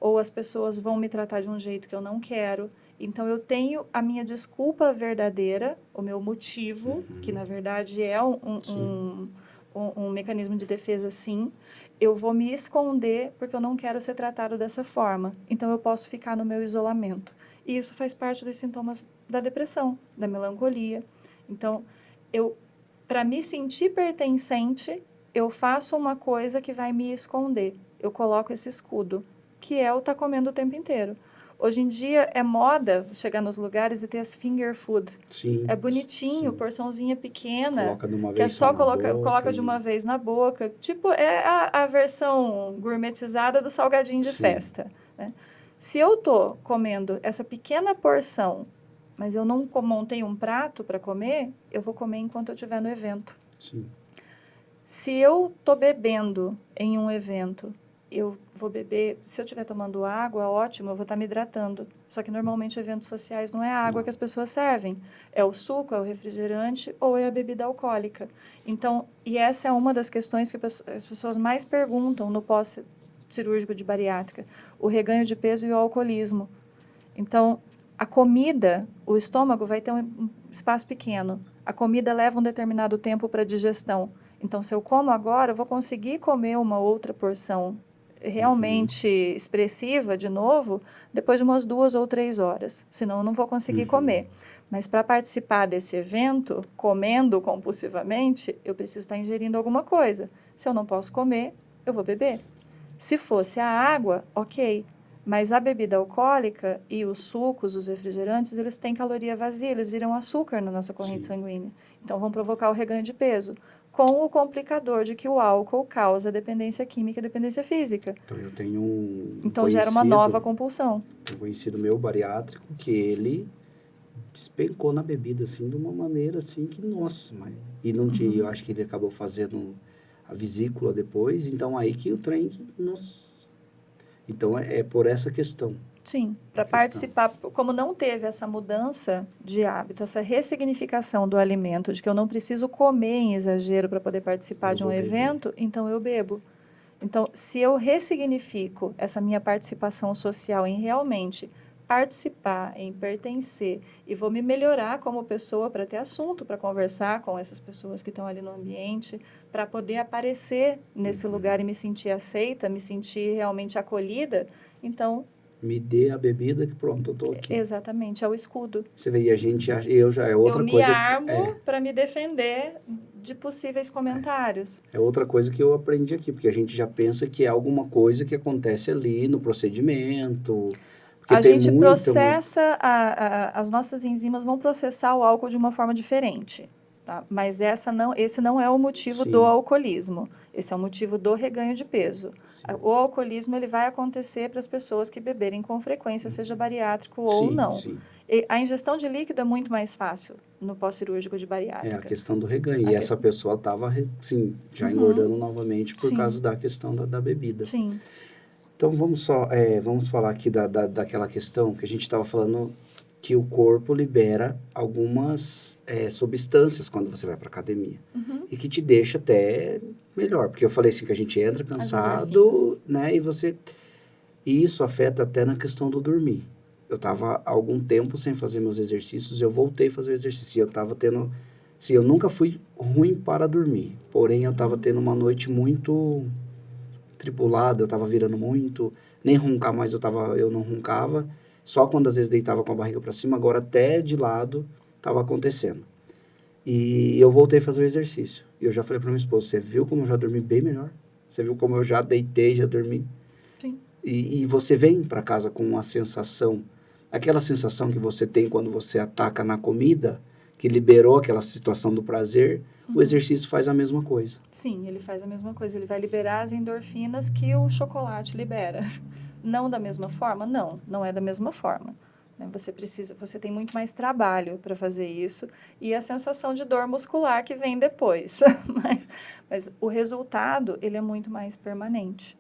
ou as pessoas vão me tratar de um jeito que eu não quero. Então, eu tenho a minha desculpa verdadeira, o meu motivo, que na verdade é Sim. um mecanismo de defesa, sim. Eu vou me esconder porque eu não quero ser tratado dessa forma. Então, eu posso ficar no meu isolamento. E isso faz parte dos sintomas da depressão, da melancolia. Então, para me sentir pertencente, eu faço uma coisa que vai me esconder. Eu coloco esse escudo, que é o tá comendo o tempo inteiro. Hoje em dia é moda chegar nos lugares e ter as finger food. Sim, É bonitinho, sim. porçãozinha pequena, Coloca de uma que é vez só só na coloca boca de uma e... vez na boca. Tipo, é a versão gourmetizada do salgadinho de Sim, festa, né? Se eu tô comendo essa pequena porção, mas eu não montei um prato para comer, eu vou comer enquanto eu estiver no evento. sim. Se eu tô bebendo em um evento, eu vou beber. Se eu estiver tomando água, ótimo, eu vou estar me hidratando. Só que normalmente eventos sociais não é a água Não. que as pessoas servem, é o suco, é o refrigerante ou é a bebida alcoólica. Então, e essa é uma das questões que as pessoas mais perguntam no pós-cirúrgico de bariátrica: o reganho de peso e o alcoolismo. Então, a comida, o estômago vai ter um espaço pequeno. A comida leva um determinado tempo para digestão. Então, se eu como agora, eu vou conseguir comer uma outra porção realmente expressiva de novo depois de umas 2 ou 3 horas. Senão, eu não vou conseguir comer. Mas para participar desse evento, comendo compulsivamente, eu preciso estar ingerindo alguma coisa. Se eu não posso comer, eu vou beber. Se fosse a água, ok. Mas a bebida alcoólica e os sucos, os refrigerantes, eles têm caloria vazia, eles viram açúcar na nossa corrente Sim. sanguínea. Então, vão provocar o reganho de peso, com o complicador de que o álcool causa dependência química e dependência física. Então, eu tenho um Então, gera uma nova conhecido, compulsão. um conhecido meu bariátrico, que ele despencou na bebida, assim, de uma maneira, assim, que, nossa, mas... E não tinha, eu acho que ele acabou fazendo a vesícula depois, então aí que o trem, nossa. Então, é por essa questão, Sim, a para questão. participar, como não teve essa mudança de hábito, essa ressignificação do alimento, de que eu não preciso comer em exagero para poder participar Eu de um vou beber. evento, então eu bebo. Então, se eu ressignifico essa minha participação social em realmente participar, em pertencer, e vou me melhorar como pessoa para ter assunto para conversar com essas pessoas que estão ali no ambiente, para poder aparecer nesse lugar e me sentir aceita, me sentir realmente acolhida, então, Me dê a bebida que pronto, eu tô aqui. exatamente, é o escudo. Você vê, e a gente, eu já é Eu outra me coisa, armo para me defender de possíveis comentários. é outra coisa que eu aprendi aqui, porque a gente já pensa que é alguma coisa que acontece ali no procedimento, porque A tem gente muita uma... processa, as nossas enzimas vão processar o álcool de uma forma diferente, tá? Mas esse não é o motivo do Sim, alcoolismo. Esse é o motivo do reganho de peso. sim, O alcoolismo ele vai acontecer para as pessoas que beberem com frequência, seja bariátrico ou sim, não. sim. E a ingestão de líquido é muito mais fácil no pós-cirúrgico de É a bariátrica. questão do reganho. A E essa questão... pessoa estava, sim, já Uhum, engordando novamente por sim, causa da questão da bebida. sim. Então, vamos falar aqui daquela questão que a gente estava falando, que o corpo libera algumas substâncias quando você vai para academia. Uhum. E que te deixa até melhor. Porque eu falei assim, que a gente entra As endorfinas. cansado, né? E isso afeta até na questão do dormir. Eu estava há algum tempo sem fazer meus exercícios, eu voltei a fazer o exercício. E eu estava tendo... Assim, eu nunca fui ruim para dormir. Porém, eu estava tendo uma noite muito tribulada, eu estava virando muito. Nem roncar mais eu não roncava. Só quando às vezes deitava com a barriga para cima, agora até de lado estava acontecendo. E eu voltei a fazer o exercício. E eu já falei para minha esposa, você viu como eu já dormi bem melhor? Você viu como eu já deitei, já dormi? Sim. E você vem para casa com uma sensação, aquela sensação que você tem quando você ataca na comida, que liberou aquela situação do prazer, o exercício faz a mesma coisa. Sim, ele faz a mesma coisa. Ele vai liberar as endorfinas que o chocolate libera. Não da mesma forma? Não, não é da mesma forma. Né? Você tem muito mais trabalho para fazer isso e a sensação de dor muscular que vem depois. Mas o resultado, ele é muito mais permanente.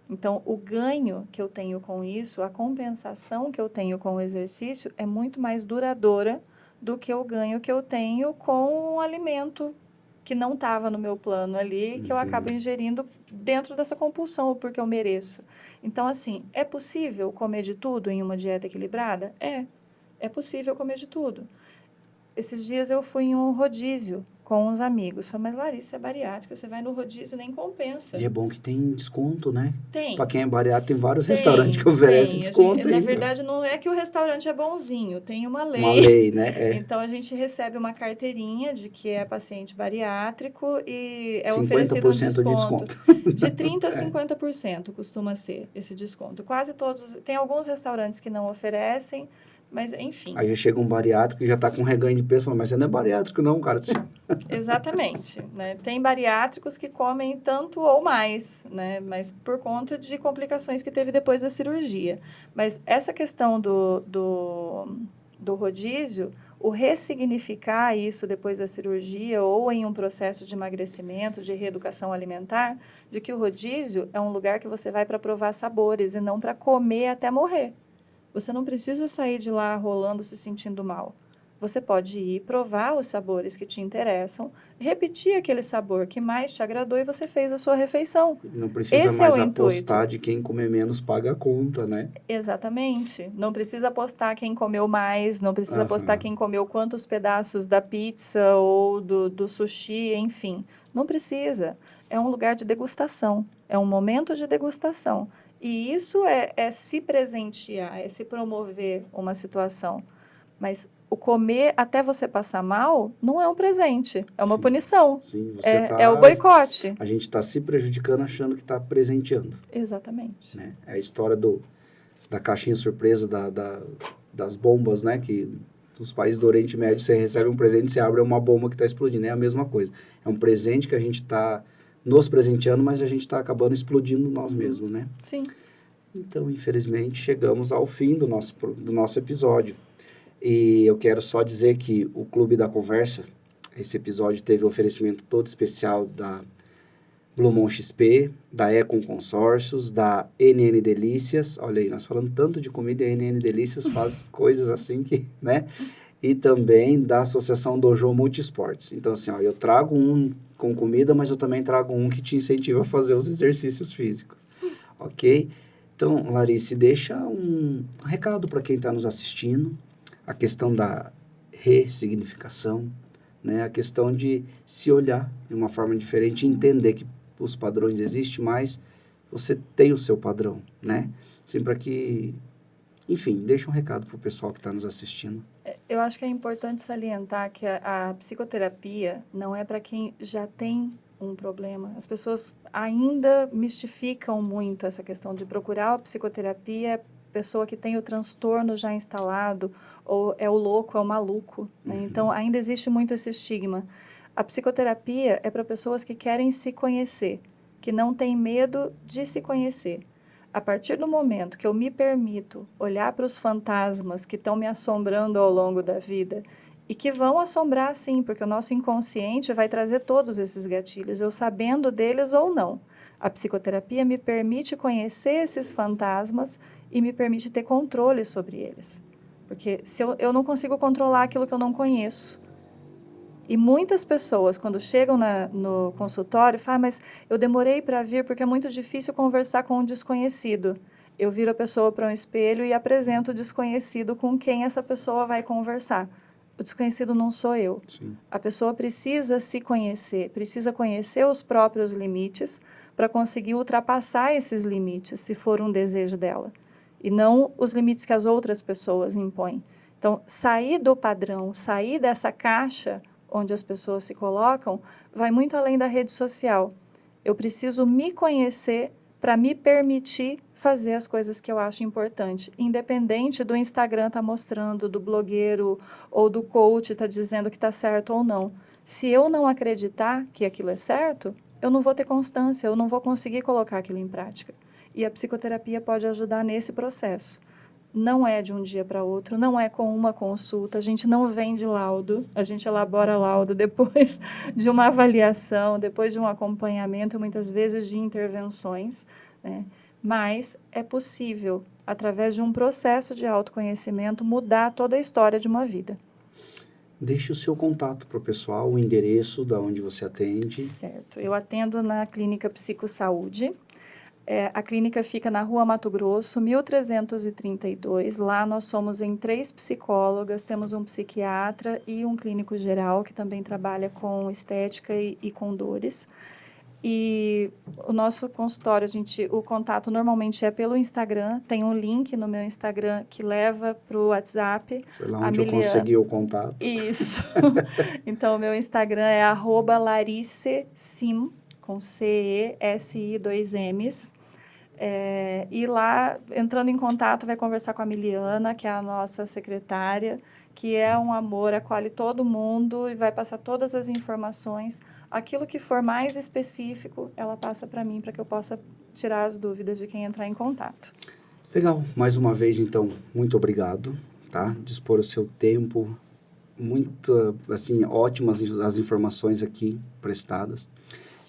Então, o ganho que eu tenho com isso, a compensação que eu tenho com o exercício é muito mais duradoura do que o ganho que eu tenho com um alimento que não estava no meu plano ali, que eu acabo ingerindo dentro dessa compulsão, porque eu mereço. Então, assim, é possível comer de tudo em uma dieta equilibrada? É possível comer de tudo. Esses dias eu fui em um rodízio com uns amigos. Falei, mas Larissa, é bariátrica, você vai no rodízio, nem compensa. E é bom que tem desconto, né? Para Tem, quem é bariátrico, tem vários restaurantes que oferecem tem. desconto Na ainda. verdade, não é que o restaurante é bonzinho, tem uma Uma lei. lei, né? É Então, a gente recebe uma carteirinha de que é paciente bariátrico e é oferecido um 50% de desconto desconto. de 30% a É. 50% costuma ser esse desconto. Quase todos, tem alguns restaurantes que não oferecem, mas enfim. Aí já chega um bariátrico e já tá com reganho de peso, fala, mas você não é bariátrico não, cara. Exatamente, né? Tem bariátricos que comem tanto ou mais, né? Mas por conta de complicações que teve depois da cirurgia. Mas essa questão do rodízio, o ressignificar isso depois da cirurgia ou em um processo de emagrecimento, de reeducação alimentar, de que o rodízio é um lugar que você vai para provar sabores e não para comer até morrer. Você não precisa sair de lá rolando, se sentindo mal. Você pode ir provar os sabores que te interessam, repetir aquele sabor que mais te agradou e você fez a sua refeição. Não precisa Esse é o mais intuito. apostar de quem comer menos paga a conta, né? Exatamente. Não precisa apostar quem comeu mais, não precisa apostar Aham. quem comeu quantos pedaços da pizza ou do sushi, enfim. Não precisa. É um lugar de degustação. É um momento de degustação. E isso é se presentear, é se promover uma situação. Mas o comer até você passar mal não é um presente, é uma Sim. punição. Sim, você É o tá... boicote. A gente tá se prejudicando achando que tá presenteando, Exatamente. né? É a história da caixinha surpresa, das bombas, né? Que nos países do Oriente Médio você recebe um presente, você abre é uma bomba que está explodindo. É a mesma coisa. É um presente que a gente está nos presenteando, mas a gente está acabando explodindo nós mesmos, né? Sim. Então, infelizmente, chegamos ao fim do nosso episódio. E eu quero só dizer que o Clube da Conversa, esse episódio teve um oferecimento todo especial da Blumon XP, da Econ Consórcios, da NN Delícias. Olha aí, nós falando tanto de comida, a NN Delícias faz coisas assim que, né? E também da Associação Dojo Multisportes. Então, assim, ó, eu trago um com comida, mas eu também trago um que te incentiva a fazer os exercícios físicos, ok? Então, Larice, deixa um recado para quem está nos assistindo, a questão da ressignificação, né? A questão de se olhar de uma forma diferente e entender que os padrões existem, mas você tem o seu padrão, né? Assim, para que, enfim, deixa um recado para o pessoal que está nos assistindo. Eu acho que é importante salientar que a psicoterapia não é para quem já tem um problema. As pessoas ainda mistificam muito essa questão de procurar a psicoterapia, pessoa que tem o transtorno já instalado, ou é o louco, é o maluco, né? Então, ainda existe muito esse estigma. A psicoterapia é para pessoas que querem se conhecer, que não têm medo de se conhecer. A partir do momento que eu me permito olhar para os fantasmas que estão me assombrando ao longo da vida, e que vão assombrar sim, porque o nosso inconsciente vai trazer todos esses gatilhos, eu sabendo deles ou não. A psicoterapia me permite conhecer esses fantasmas e me permite ter controle sobre eles. Porque se eu não consigo controlar aquilo que eu não conheço. E muitas pessoas, quando chegam no consultório, falam, mas eu demorei para vir porque é muito difícil conversar com um desconhecido. Eu viro a pessoa para um espelho e apresento o desconhecido com quem essa pessoa vai conversar. O desconhecido não sou eu. Sim. A pessoa precisa se conhecer, precisa conhecer os próprios limites para conseguir ultrapassar esses limites, se for um desejo dela. E não os limites que as outras pessoas impõem. Então, sair do padrão, sair dessa caixa onde as pessoas se colocam, vai muito além da rede social. Eu preciso me conhecer para me permitir fazer as coisas que eu acho importante, independente do Instagram estar mostrando, do blogueiro ou do coach estar dizendo que está certo ou não. Se eu não acreditar que aquilo é certo, eu não vou ter constância, eu não vou conseguir colocar aquilo em prática. E a psicoterapia pode ajudar nesse processo. Não é de um dia para outro, não é com uma consulta, a gente não vende laudo, a gente elabora laudo depois de uma avaliação, depois de um acompanhamento, muitas vezes de intervenções, né? Mas é possível, através de um processo de autoconhecimento, mudar toda a história de uma vida. Deixe o seu contato para o pessoal, o endereço da onde você atende. Certo. Eu atendo na Clínica Psicosaúde. A clínica fica na Rua Mato Grosso, 1332. Lá nós somos em 3 psicólogas, temos um psiquiatra e um clínico geral que também trabalha com estética e com dores. E o nosso consultório, o contato normalmente é pelo Instagram. Tem um link no meu Instagram que leva para o WhatsApp. Foi lá onde eu consegui o contato. Isso. Então, o meu Instagram é @laricecim, com CESI 2 M's. E lá, entrando em contato, vai conversar com a Miliana, que é a nossa secretária, que é um amor, acolhe todo mundo e vai passar todas as informações. Aquilo que for mais específico, ela passa para mim, para que eu possa tirar as dúvidas de quem entrar em contato. Legal. Mais uma vez, então, muito obrigado, tá? Dispor o seu tempo, muito, assim, ótimas as informações aqui prestadas.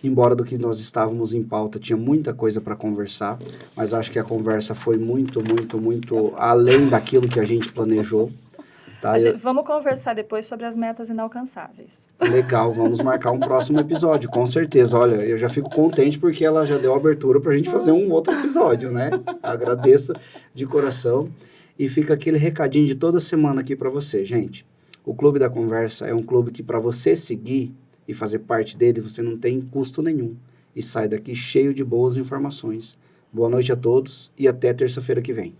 Embora do que nós estávamos em pauta, tinha muita coisa para conversar, mas acho que a conversa foi muito além daquilo que a gente planejou. Tá? Vamos conversar depois sobre as metas inalcançáveis. Legal, vamos marcar um próximo episódio, com certeza. Olha, eu já fico contente porque ela já deu abertura para a gente fazer um outro episódio, né? Agradeço de coração. E fica aquele recadinho de toda semana aqui para você, gente. O Clube da Conversa é um clube que, para você seguir e fazer parte dele, você não tem custo nenhum. E sai daqui cheio de boas informações. Boa noite a todos e até terça-feira que vem.